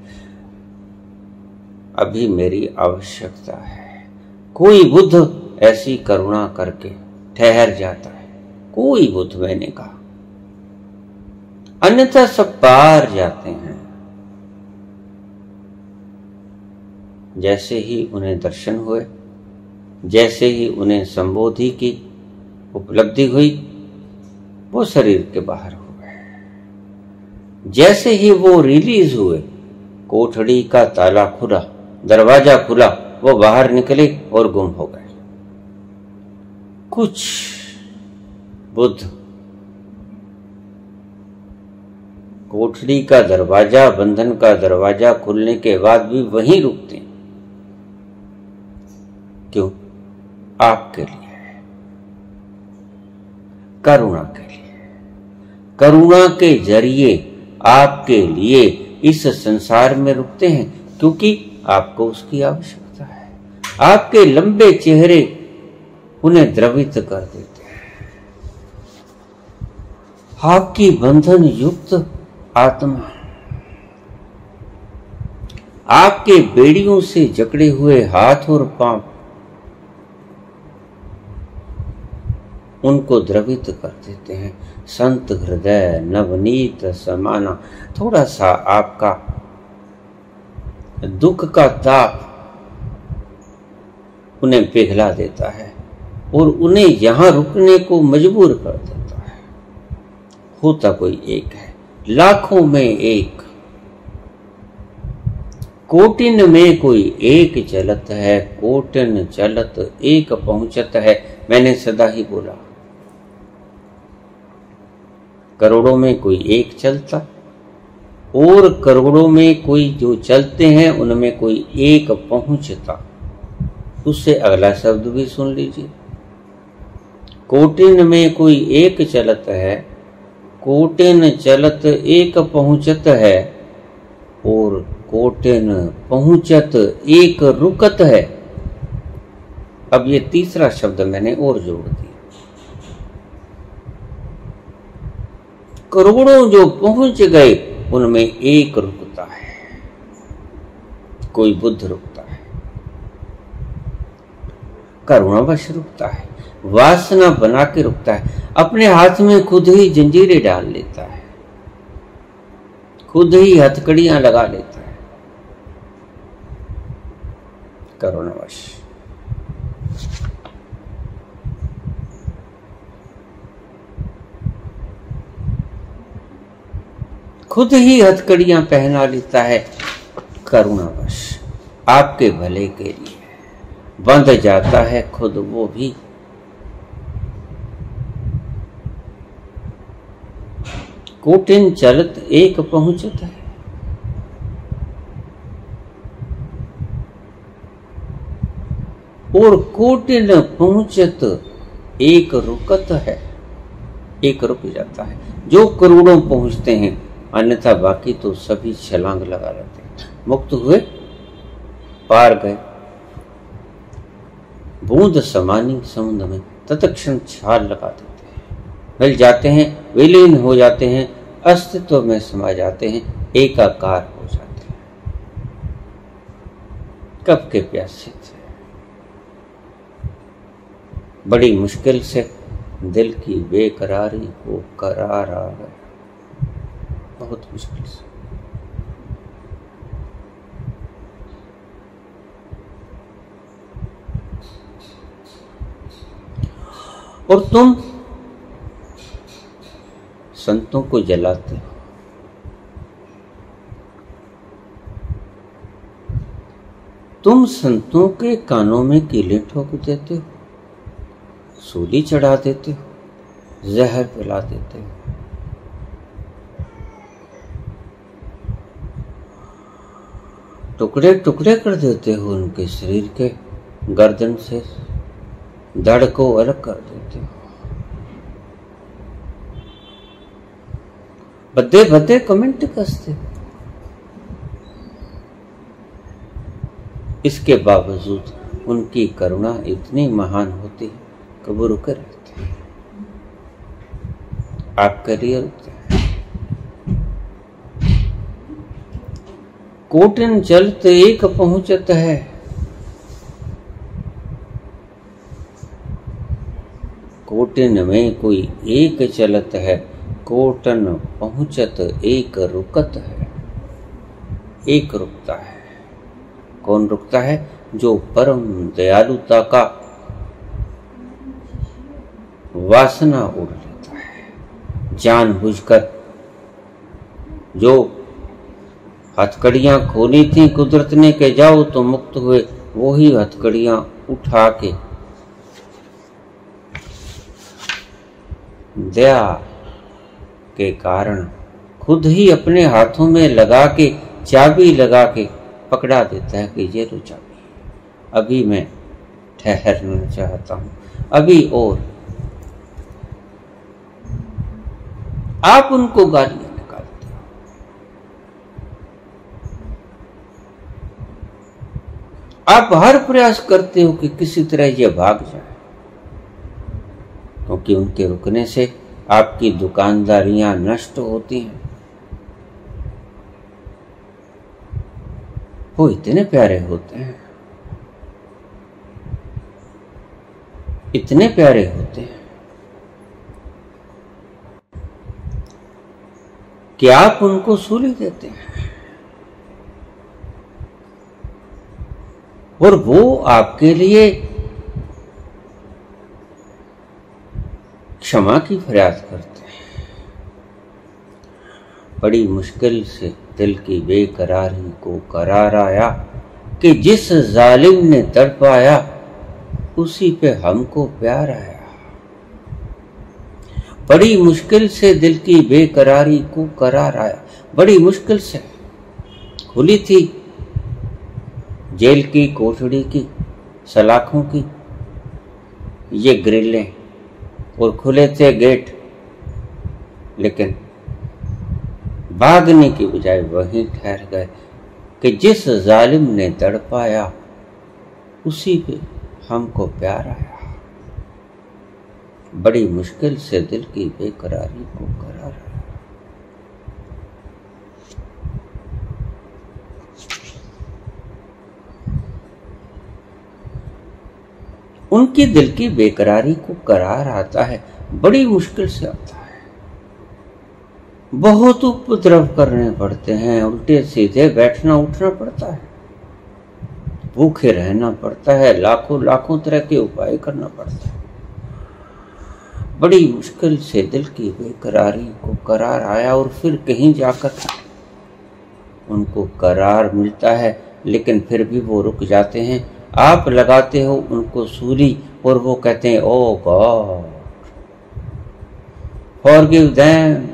अभी मेरी आवश्यकता है। कोई बुद्ध ऐसी करुणा करके ठहर जाता है, कोई बुद्ध, मैंने कहा, अन्यथा सब पार जाते हैं। जैसे ही उन्हें दर्शन हुए, जैसे ही उन्हें संबोधि की उपलब्धि हुई, वो शरीर के बाहर हो गए। जैसे ही वो रिलीज हुए, कोठड़ी का ताला खुला, दरवाजा खुला, वो बाहर निकले और गुम हो गए। कुछ बुद्ध कोठड़ी का दरवाजा, बंधन का दरवाजा खुलने के बाद भी वहीं रुकते हैं। क्यों? आपके लिए, करुणा के लिए। करुणा के जरिए आपके लिए इस संसार में रुकते हैं, क्योंकि आपको उसकी आवश्यकता है। आपके लंबे चेहरे उन्हें द्रवित कर देते हैं। आपकी बंधन युक्त आत्मा, आपके बेड़ियों से जकड़े हुए हाथ और पांव, उनको द्रवित कर देते हैं। संत हृदय नवनीत समाना। थोड़ा सा आपका दुख का ताप उन्हें पिघला देता है और उन्हें यहां रुकने को मजबूर कर देता है। होता कोई एक है, लाखों में एक, कोटिन में कोई एक चलत है, कोटिन चलत एक पहुंचत है। मैंने सदा ही बोला, करोड़ों में कोई एक चलता और करोड़ों में कोई जो चलते हैं उनमें कोई एक पहुंचता। उससे अगला शब्द भी सुन लीजिए, कोटिन में कोई एक चलत है, कोटिन चलत एक पहुंचत है, और कोटिन पहुंचत एक रुकत है। अब ये तीसरा शब्द मैंने और जोड़ दिया। करोड़ों जो पहुंच गए उनमें एक रुकता है, कोई बुद्ध रुकता है, करुणावश रुकता है, वासना बना के रुकता है, अपने हाथ में खुद ही जंजीरें डाल लेता है, खुद ही हथकड़ियां लगा लेता है करुणावश। खुद ही हथकड़ियां पहना लेता है करुणावश, आपके भले के लिए। बंध जाता है खुद वो भी। कोटिन चलत एक पहुंचत है, और कोटिन पहुंचत एक रुकत है, एक रुक जाता है। जो करोड़ों पहुंचते हैं, अन्यथा बाकी तो सभी छलांग लगा लेते हैं। मुक्त हुए, पार गए। बूंद समानी समुद्र में तत्क्षण छाल लगा देते हैं, मिल जाते हैं, विलीन हो जाते हैं, अस्तित्व में समा जाते हैं, एकाकार हो जाते हैं। कब के प्यासे थे, बड़ी मुश्किल से दिल की बेकरारी को करार आ गया, बहुत मुश्किल से। और तुम संतों को जलाते हो, तुम संतों के कानों में कीले ठोक देते हो, सूली चढ़ा देते हो, जहर पिला देते हो। टुकड़े टुकड़े कर देते हो उनके शरीर के, गर्दन से धड़ को अलग कर देते हो। बदे बदे कमेंट कसते हो। इसके बावजूद उनकी करुणा इतनी महान होती है कि वो रुके रहते हैं, आपके लिए रुकते हैं। कोटिन चलत एक पहुंचत है, कोटिन में कोई एक चलत है, कोटन पहुंचत एक रुकत है। एक रुकता है। कौन रुकता है? जो परम दयालुता का वासना उड़ लेता है, जानबूझकर। जो हथकड़ियां खोली थी कुदरत ने के जाओ तो मुक्त हुए, वो ही हथकड़ियां उठा के दया के कारण खुद ही अपने हाथों में लगा के, चाबी लगा के पकड़ा देता है कि ये लो चाबी, अभी मैं ठहरना चाहता हूं, अभी। और आप उनको गालियां निकालते हो, आप हर प्रयास करते हो कि किसी तरह ये भाग जाए, क्योंकि उनके रुकने से आपकी दुकानदारियां नष्ट होती हैं। वो इतने प्यारे होते हैं, इतने प्यारे होते हैं कि आप उनको सूली देते हैं और वो आपके लिए क्षमा की फरियाद करते हैं। बड़ी मुश्किल से दिल की बेकरारी को करार आया कि जिस जालिम ने तड़पाया, उसी पे हमको प्यार आया। बड़ी मुश्किल से दिल की बेकरारी को करार आया, बड़ी मुश्किल से। खुली थी जेल की कोठड़ी की सलाखों की ये ग्रिलें और खुले थे गेट, लेकिन भागने की बजाय वहीं ठहर गए कि जिस जालिम ने तड़पाया, उसी पे हमको प्यार आया। बड़ी मुश्किल से दिल की बेकरारी को करार आया। उनकी दिल की बेकरारी को करार आता है, बड़ी मुश्किल से आता है, बहुत उपद्रव करने पड़ते हैं, उल्टे सीधे बैठना उठना पड़ता है, भूखे रहना पड़ता है, लाखों लाखों तरह के उपाय करना पड़ता है। बड़ी मुश्किल से दिल की बेकरारी को करार आया और फिर कहीं जाकर उनको करार मिलता है, लेकिन फिर भी वो रुक जाते हैं। आप लगाते हो उनको सूली और वो कहते हैं, oh God forgive them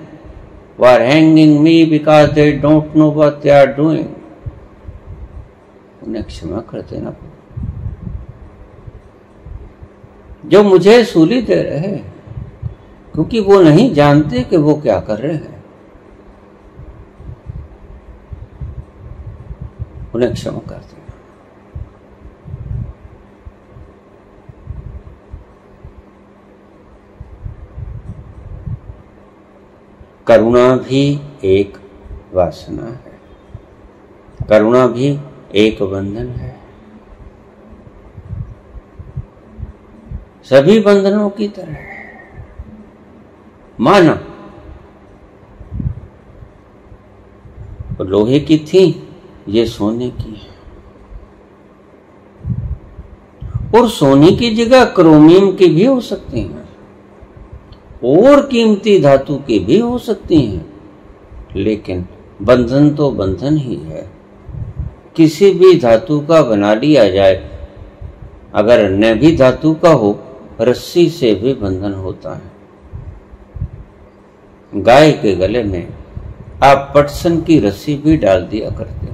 who are hanging me because they don't know what they are doing। उन्हें क्षमा कर देना, जो मुझे सूली दे रहे हैं, क्योंकि वो नहीं जानते कि वो क्या कर रहे हैं। उन्हें क्षमा कर देना। करुणा भी एक वासना है, करुणा भी एक बंधन है। सभी बंधनों की तरह माना तो लोहे की थी, ये सोने की है, और सोने की जगह क्रोमियम की भी हो सकती हैं और कीमती धातु की भी हो सकती हैं, लेकिन बंधन तो बंधन ही है। किसी भी धातु का बना लिया जाए, अगर न भी धातु का हो, रस्सी से भी बंधन होता है। गाय के गले में आप पटसन की रस्सी भी डाल दिया करते हो,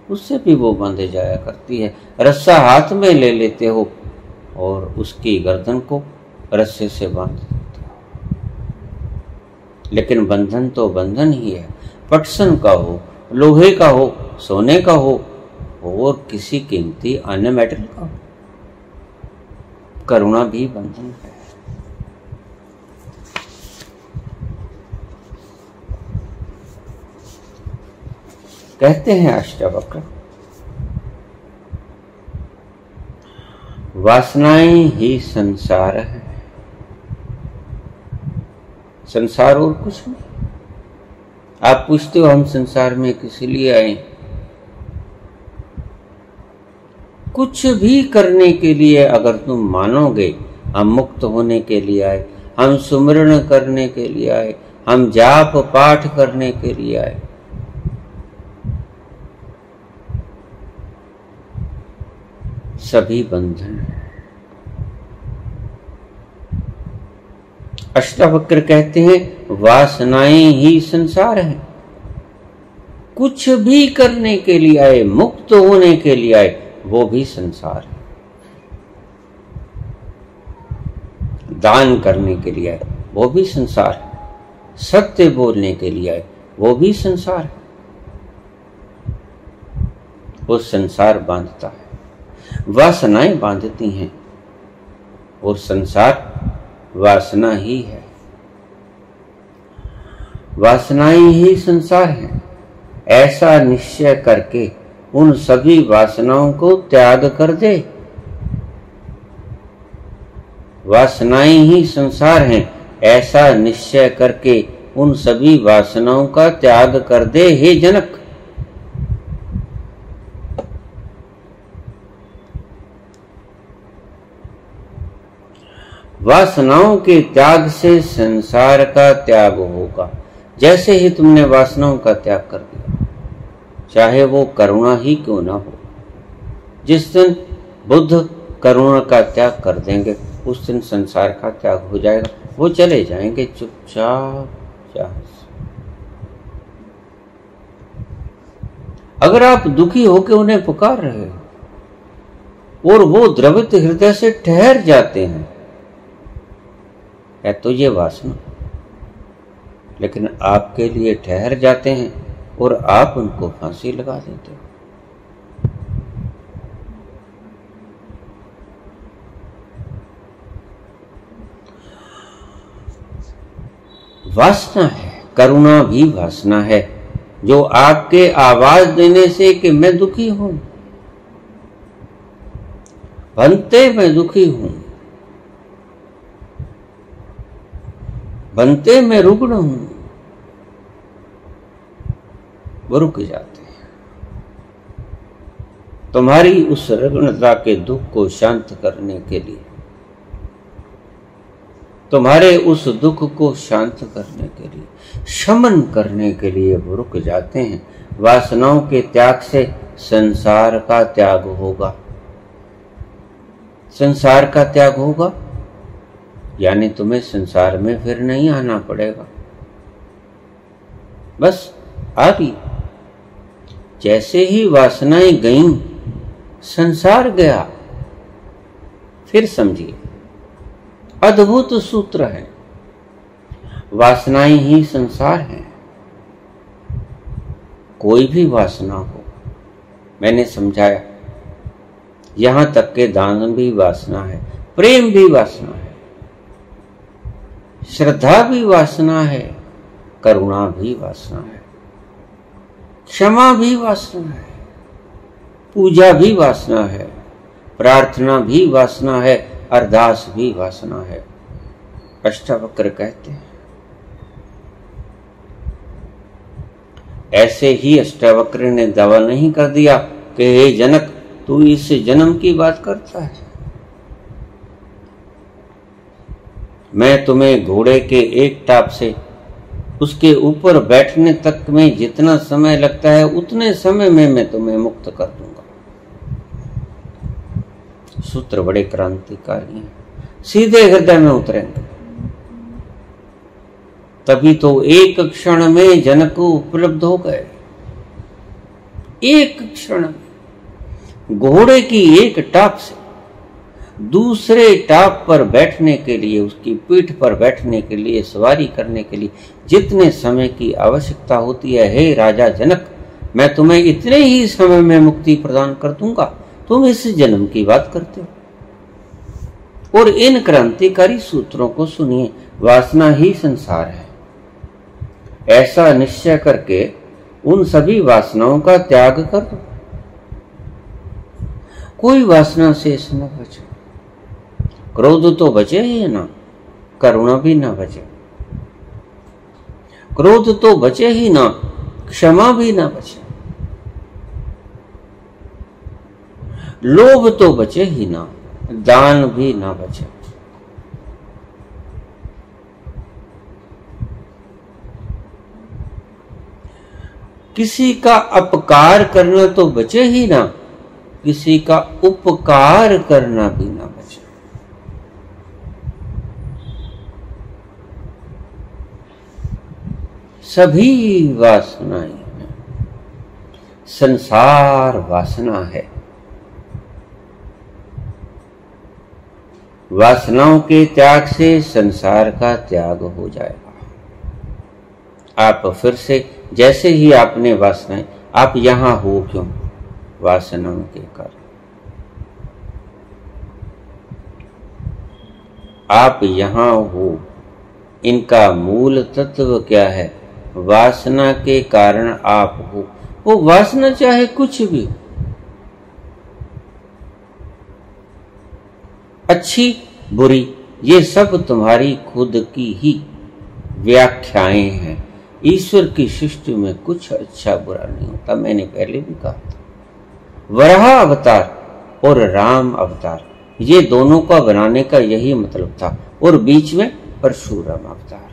उससे भी वो बांधे जाया करती है। रस्सा हाथ में ले लेते हो और उसकी गर्दन को रस्से से बांध देते हो, लेकिन बंधन तो बंधन ही है। पटसन का हो, लोहे का हो, सोने का हो और किसी कीमती अन्य मेटल का हो, करुणा भी बंधन है। कहते हैं अष्टावक्र, वासनाएं ही संसार है, संसार और कुछ नहीं। आप पूछते हो हम संसार में किस लिए आए? कुछ भी करने के लिए अगर तुम मानोगे, हम मुक्त होने के लिए आए, हम सुमिरन करने के लिए आए, हम जाप पाठ करने के लिए आए, सभी बंधन है। अष्टावक्र कहते हैं वासनाएं ही संसार है। कुछ भी करने के लिए आए, मुक्त होने के लिए आए, वो भी संसार है। दान करने के लिए आए, वो भी संसार है। सत्य बोलने के लिए आए, वो भी संसार है। वो संसार बांधता है, वासनाएं बांधती हैं, और संसार वासना ही है। वासनाएं ही संसार है, ऐसा निश्चय करके उन सभी वासनाओं को त्याग कर दे। वासनाएं ही संसार हैं, ऐसा निश्चय करके उन सभी वासनाओं का त्याग कर दे हे जनक। वासनाओं के त्याग से संसार का त्याग होगा। जैसे ही तुमने वासनाओं का त्याग कर दिया, चाहे वो करुणा ही क्यों ना हो। जिस दिन बुद्ध करुणा का त्याग कर देंगे, उस दिन संसार का त्याग हो जाएगा। वो चले जाएंगे चुपचाप जहां से। अगर आप दुखी होकर उन्हें पुकार रहे हो और वो द्रवित हृदय से ठहर जाते हैं, है तो ये वासना, लेकिन आपके लिए ठहर जाते हैं और आप उनको फांसी लगा देते हो। वासना है, करुणा भी वासना है, जो आपके आवाज देने से कि मैं दुखी हूं, बनते मैं दुखी हूं, बनते मैं रुग्ण हूं, वो रुक जाते हैं। तुम्हारी उस रुग्णता के दुख को शांत करने के लिए, तुम्हारे उस दुख को शांत करने के लिए, शमन करने के लिए वो रुक जाते हैं। वासनाओं के त्याग से संसार का त्याग होगा। संसार का त्याग होगा यानी तुम्हें संसार में फिर नहीं आना पड़ेगा। बस आ गई। जैसे ही वासनाएं गईं, संसार गया। फिर समझिए, अद्भुत सूत्र है। वासनाएं ही संसार है। कोई भी वासना हो, मैंने समझाया, यहां तक के दान भी वासना है, प्रेम भी वासना है, श्रद्धा भी वासना है, करुणा भी वासना है, क्षमा भी वासना है, पूजा भी वासना है, प्रार्थना भी वासना है, अरदास भी वासना है। अष्टावक्र कहते हैं। ऐसे ही अष्टावक्र ने दावा नहीं कर दिया कि हे जनक, तू इस जन्म की बात करता है। मैं तुम्हें घोड़े के एक टाप से उसके ऊपर बैठने तक में जितना समय लगता है, उतने समय में मैं तुम्हें मुक्त कर दूंगा। सूत्र बड़े क्रांतिकारी हैं, सीधे हृदय में उतरेंगे। तभी तो एक क्षण में जनक उपलब्ध हो गए। एक क्षण में घोड़े की एक टाप से दूसरे टाप पर बैठने के लिए, उसकी पीठ पर बैठने के लिए, सवारी करने के लिए जितने समय की आवश्यकता होती है, हे राजा जनक, मैं तुम्हें इतने ही समय में मुक्ति प्रदान कर दूंगा। तुम इस जन्म की बात करते हो। और इन क्रांतिकारी सूत्रों को सुनिए। वासना ही संसार है, ऐसा निश्चय करके उन सभी वासनाओं का त्याग कर दो। कोई वासना शेष न बचे। क्रोध तो बचे ही ना, करुणा भी ना बचे। क्रोध तो बचे ही ना, क्षमा भी ना बचे। लोभ तो बचे ही ना, दान भी ना बचे। किसी का अपकार करना तो बचे ही ना, किसी का उपकार करना भी ना बचे। सभी वासनाएं हैं। संसार वासना है। वासनाओं के त्याग से संसार का त्याग हो जाएगा। आप फिर से, जैसे ही आपने वासनाएं, आप यहां हो क्यों? वासनाओं के कारण। आप यहां हो, इनका मूल तत्व क्या है? वासना के कारण आप हो। वो वासना चाहे कुछ भी, अच्छी बुरी, ये सब तुम्हारी खुद की ही व्याख्याएं हैं। ईश्वर की सृष्टि में कुछ अच्छा बुरा नहीं होता। मैंने पहले भी कहा था, वराह अवतार और राम अवतार, ये दोनों का बनाने का यही मतलब था। और बीच में परशुराम अवतार।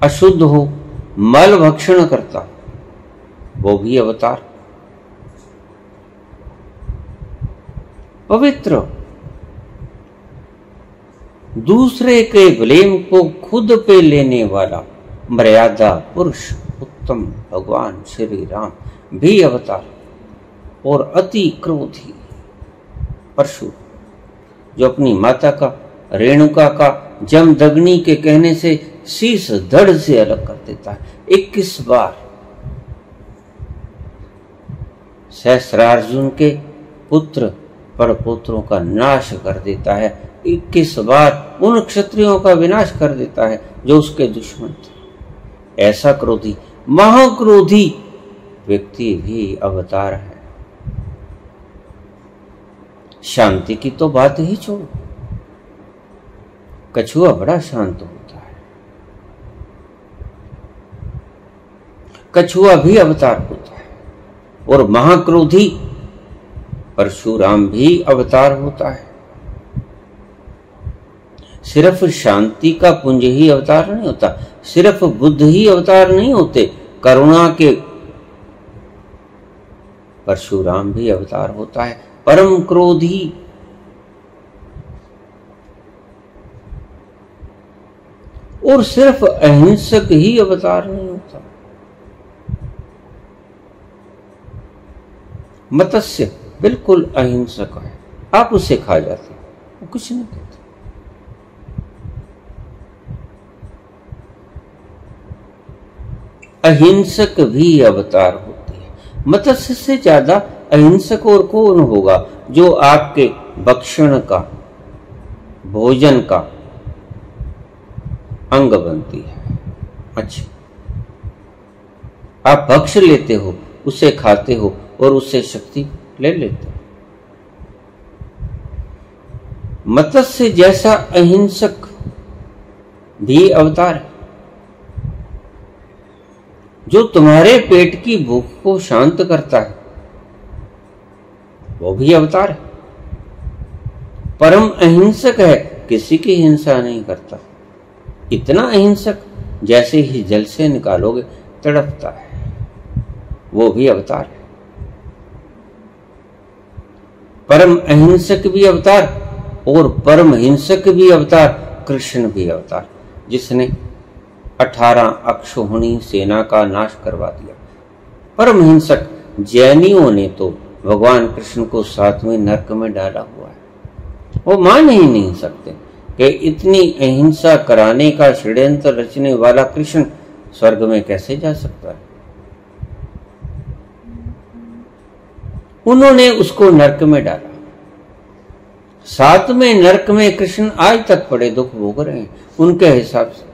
अशुद्ध हो, मल भक्षण करता, वो भी अवतार। पवित्र, दूसरे के ब्लेम को खुद पे लेने वाला मर्यादा पुरुष उत्तम भगवान श्री राम भी अवतार। और अति क्रोधी परशु, जो अपनी माता का, रेणुका का जमदग्नि के कहने से शीश धड़ से अलग कर देता है। 21 बार सहस्रार्जुन के पुत्र पड़पोत्रों का नाश कर देता है। 21 बार उन क्षत्रियों का विनाश कर देता है जो उसके दुश्मन थे। ऐसा क्रोधी, महाक्रोधी व्यक्ति भी अवतार है। शांति की तो बात ही छोड़ो, कछुआ बड़ा शांत होता है। कछुआ भी अवतार होता है, और महाक्रोधी परशुराम भी अवतार होता है। सिर्फ शांति का पुंज ही अवतार नहीं होता, सिर्फ बुद्ध ही अवतार नहीं होते, करुणा के परशुराम भी अवतार होता है। परम क्रोधी और सिर्फ अहिंसक ही अवतार नहीं होता। मत्स्य बिल्कुल अहिंसक है, आप उसे खा जाते, वो कुछ नहीं कहते। अहिंसक भी अवतार होते हैं। मत्स्य से ज्यादा अहिंसक और कौन होगा, जो आपके भक्षण का, भोजन का अंग बनती है। अच्छा, आप भक्ष लेते हो, उसे खाते हो और उससे शक्ति ले लेते हो। मत्स्य जैसा अहिंसक भी अवतार है, जो तुम्हारे पेट की भूख को शांत करता है, वो भी अवतार है। परम अहिंसक है, किसी की हिंसा नहीं करता, इतना अहिंसक जैसे ही जल से निकालोगे तड़पता है, वो भी अवतार है। परम अहिंसक भी अवतार और परम हिंसक भी अवतार, कृष्ण भी अवतार, जिसने 18 अक्षौहिणी सेना का नाश करवा दिया। परम हिंसक जैनियों ने तो भगवान कृष्ण को 7वें नरक में डाला हुआ है। वो मान ही नहीं सकते कि इतनी अहिंसा कराने का षड्यंत्र रचने वाला कृष्ण स्वर्ग में कैसे जा सकता है। उन्होंने उसको नरक में डाला। 7वें नरक में कृष्ण आज तक बड़े दुख भोग रहे हैं उनके हिसाब से।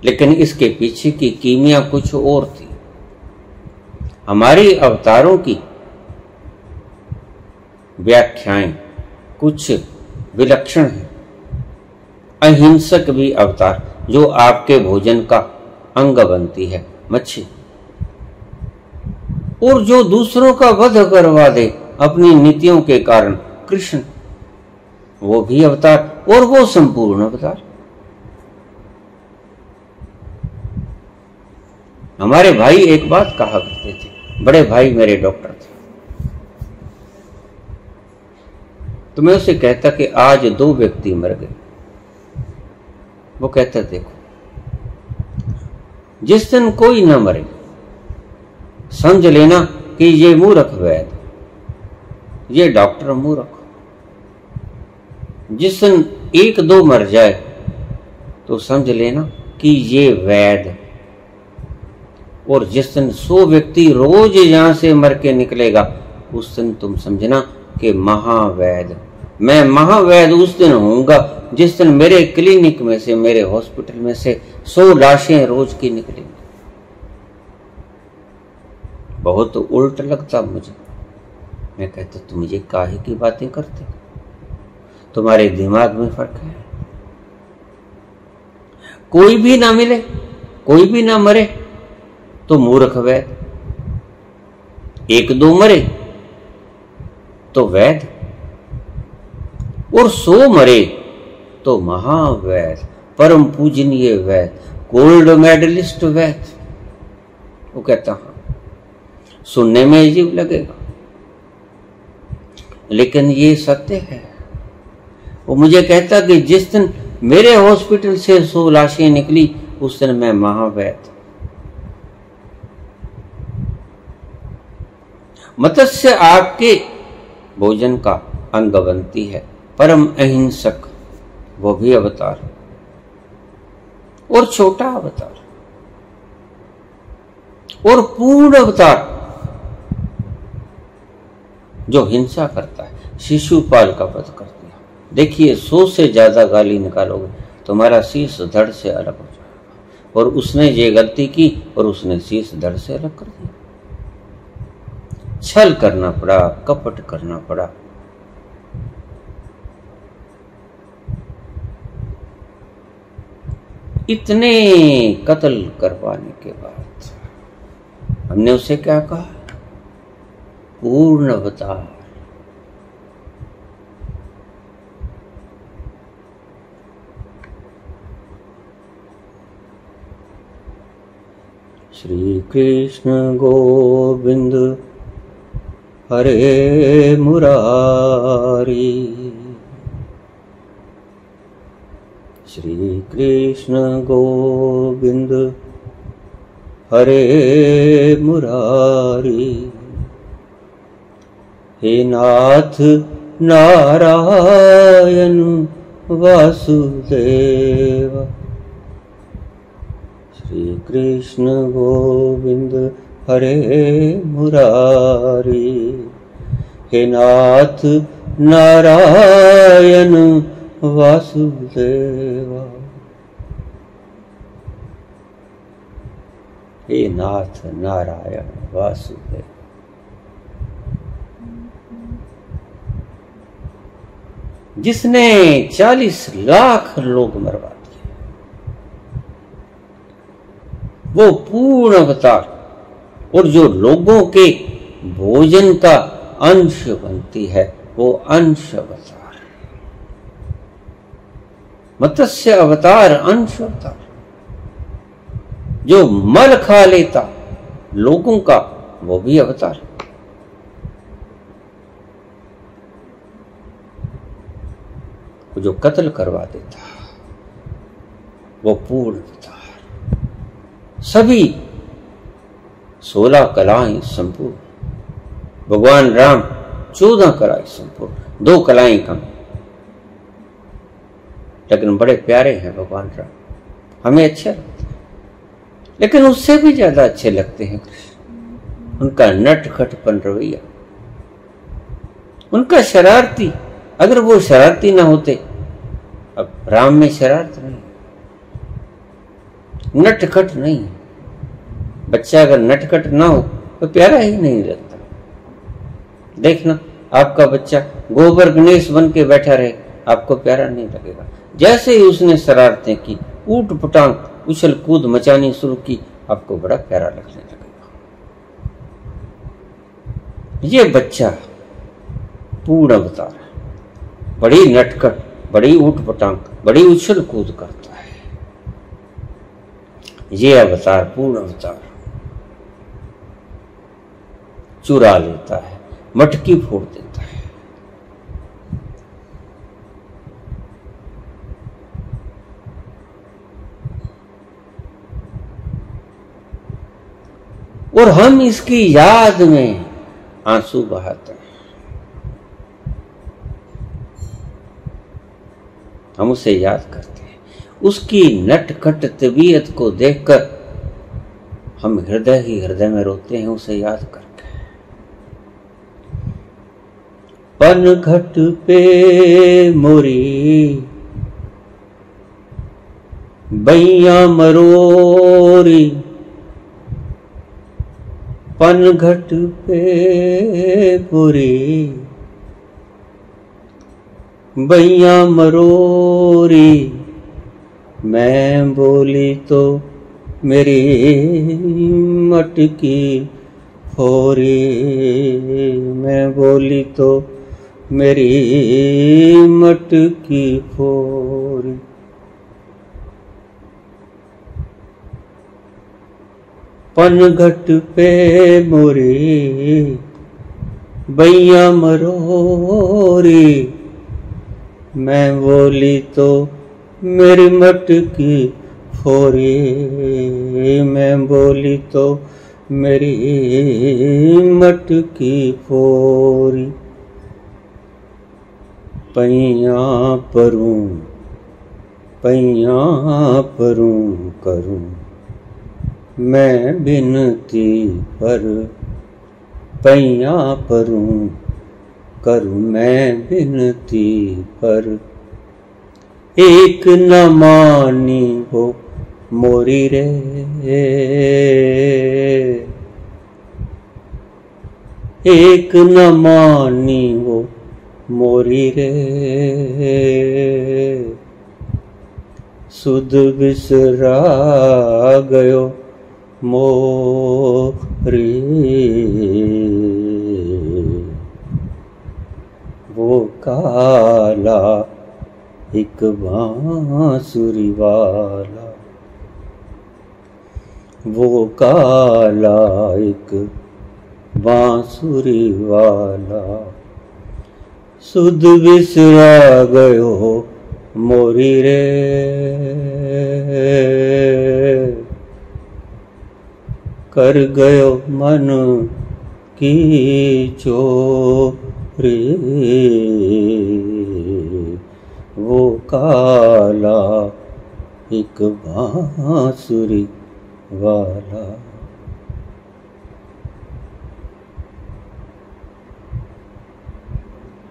लेकिन इसके पीछे की कीमिया कुछ और थी। हमारी अवतारों की व्याख्याएं कुछ विलक्षण हैं। अहिंसक भी अवतार, जो आपके भोजन का अंग बनती है, मच्छी, और जो दूसरों का वध करवा दे अपनी नीतियों के कारण, कृष्ण, वो भी अवतार, और वो संपूर्ण अवतार। हमारे भाई एक बात कहा करते थे, बड़े भाई मेरे डॉक्टर थे, तो मैं उसे कहता कि आज 2 व्यक्ति मर गए। वो कहता देखो, जिस दिन कोई न मरे समझ लेना कि ये मूर्ख वैद, ये डॉक्टर मूर्ख। जिस दिन 1-2 मर जाए तो समझ लेना कि ये वैद, और जिस दिन 100 व्यक्ति रोज यहां से मर के निकलेगा उस दिन तुम समझना कि महावैद। मैं महावैद उस दिन होऊंगा जिस दिन मेरे क्लिनिक में से, मेरे हॉस्पिटल में से 100 लाशें रोज की निकलेंगी। बहुत उल्ट लगता मुझे। मैं कहता तुम ये काहे की बातें करते, तुम्हारे दिमाग में फर्क है। कोई भी ना मिले, कोई भी ना मरे तो मूर्ख वैद, 1-2 मरे तो वैद, और 100 मरे तो महावैद, परम पूजनीय वैद, गोल्ड मेडलिस्ट वैद। वो कहता हाँ, सुनने में अजीब लगेगा लेकिन ये सत्य है। वो मुझे कहता कि जिस दिन मेरे हॉस्पिटल से 100 लाशें निकली उस दिन मैं महावैद। मत्स्य आपके भोजन का अंग बनती है, परम अहिंसक, वो भी अवतार, और छोटा अवतार, और पूर्ण अवतार जो हिंसा करता है। शिशुपाल का वध कर दिया। देखिए 100 से ज्यादा गाली निकालोगे तुम्हारा शीश धड़ से अलग हो जाएगा, और उसने ये गलती की और उसने शीश धड़ से अलग कर दिया। छल करना पड़ा, कपट करना पड़ा। इतने कत्ल करवाने के बाद हमने उसे क्या कहा? पूर्ण अवतार। श्री कृष्ण गोविंद हरे मुरारी, श्री कृष्ण गोविंद हरे मुरारी। हे नाथ नारायण वासुदेव, श्री कृष्ण गोविंद हरे मुरारी। हे नाथ नारायण वासुदेवा, हे नाथ नारायण वासुदेव। जिसने 40 लाख लोग मरवा दिए, वो पूर्ण अवतार, और जो लोगों के भोजन का अंश बनती है वो अंश अवतार, मत्स्य अवतार, अंश अवतार। जो मल खा लेता लोगों का वो भी अवतार। जो कत्ल करवा देता वो पूर्ण अवतार। सभी 16 कलाएं संपूर्ण, भगवान राम 14 कलाएं संपूर्ण, 2 कलाएं कम, लेकिन बड़े प्यारे हैं भगवान राम, हमें अच्छे लगते हैं। लेकिन उससे भी ज्यादा अच्छे लगते हैं कृष्ण। उनका नटखटपन रवैया, उनका शरारती, अगर वो शरारती ना होते, अब राम में शरारत नहीं, नटखट नहीं। बच्चा अगर नटखट ना हो तो प्यारा ही नहीं लगता। देखना, आपका बच्चा गोबर गणेश बन के बैठा रहे, आपको प्यारा नहीं लगेगा। जैसे ही उसने शरारतें की, ऊट पटांग उछल कूद मचानी शुरू की, आपको बड़ा प्यारा लगने लगेगा। ये बच्चा पूर्ण अवतार है, बड़ी नटखट, बड़ी ऊट पटांग, बड़ी उछल कूद करता है। ये अवतार पूर्ण अवतार चुरा लेता है, मटकी फोड़ देता है। और हम इसकी याद में आंसू बहाते हैं। हम उसे याद करते हैं। उसकी नटखट तबीयत को देखकर हम हृदय ही हृदय में रोते हैं, उसे याद करके। पनघट पे मोरी बैया मरोरी, पनघट पे मोरी बैया मरोरी। मैं बोली तो मेरी मटकी फोरी, मैं बोली तो मेरी मटकी फोरी। पनघट पे मोरी बैया मरोरी, मैं बोली तो मेरी मटकी फोरी, मैं बोली तो मेरी मटकी फोरी। पैया परूं करूं मैं बिनती पर, पैया परूं करूं मैं बिनती पर। एक न मानी हो मोरी रे, एक न मानी हो मोरी रे। सुध बिसरा गयो मोरी, वो काला एक बांसुरी वाला, वो काला एक बांसुरी वाला, सुध बिसरा गयो मोरी रे, कर गयो मन की चोरी, वो काला एक बांसुरी वाला।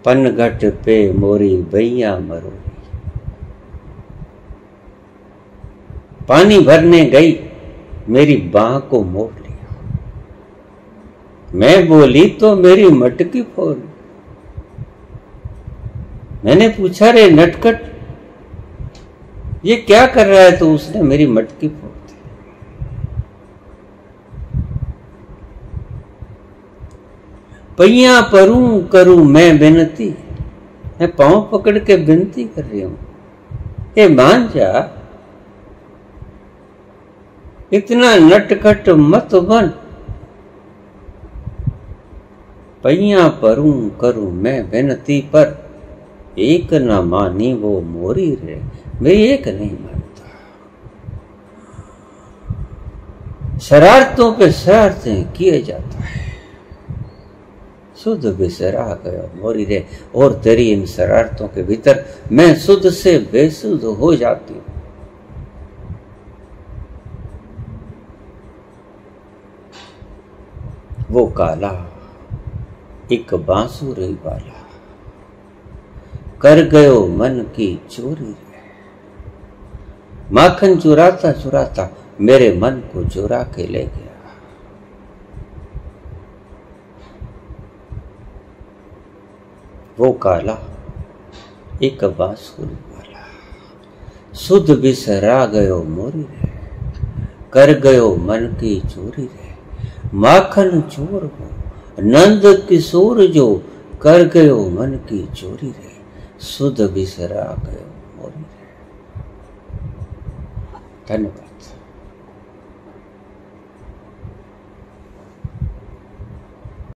पनघट पे मोरी बैया मरोरी, पानी भरने गई मेरी बाह को मोड़ लिया, मैं बोली तो मेरी मटकी फोड़। मैंने पूछा रे नटखट ये क्या कर रहा है, तो उसने मेरी मटकी फोड़ दी। पैया परूं करूं मैं विनती, मैं पांव पकड़ के विनती कर रही हूं, ये मान जा, इतना नटखट मत बन। पैया परूं करूं मैं विनती, पर एक न मानी वो मोरी रे, मेरी एक नहीं मानता। शरारतों पे शरारतें किए जाता है, सुध बिसरा गयो मोरी रे, और तेरी इन शरारतों के भीतर मैं सुध से बेसुध हो जाती हूं। वो काला एक बांसुरी वाला, कर गयो मन की चोरी रे, माखन चुराता चुराता मेरे मन को चुरा के ले गया। वो काला एक बांसुरी वाला, सुध बिसरा गयो मोरी रे, कर गयो मन की चोरी रे, माखन चोर हो नंद किशोर जो, कर गयो मन की चोरी रे, सुध बिसरा गयो मोरी रे। धन्यवाद।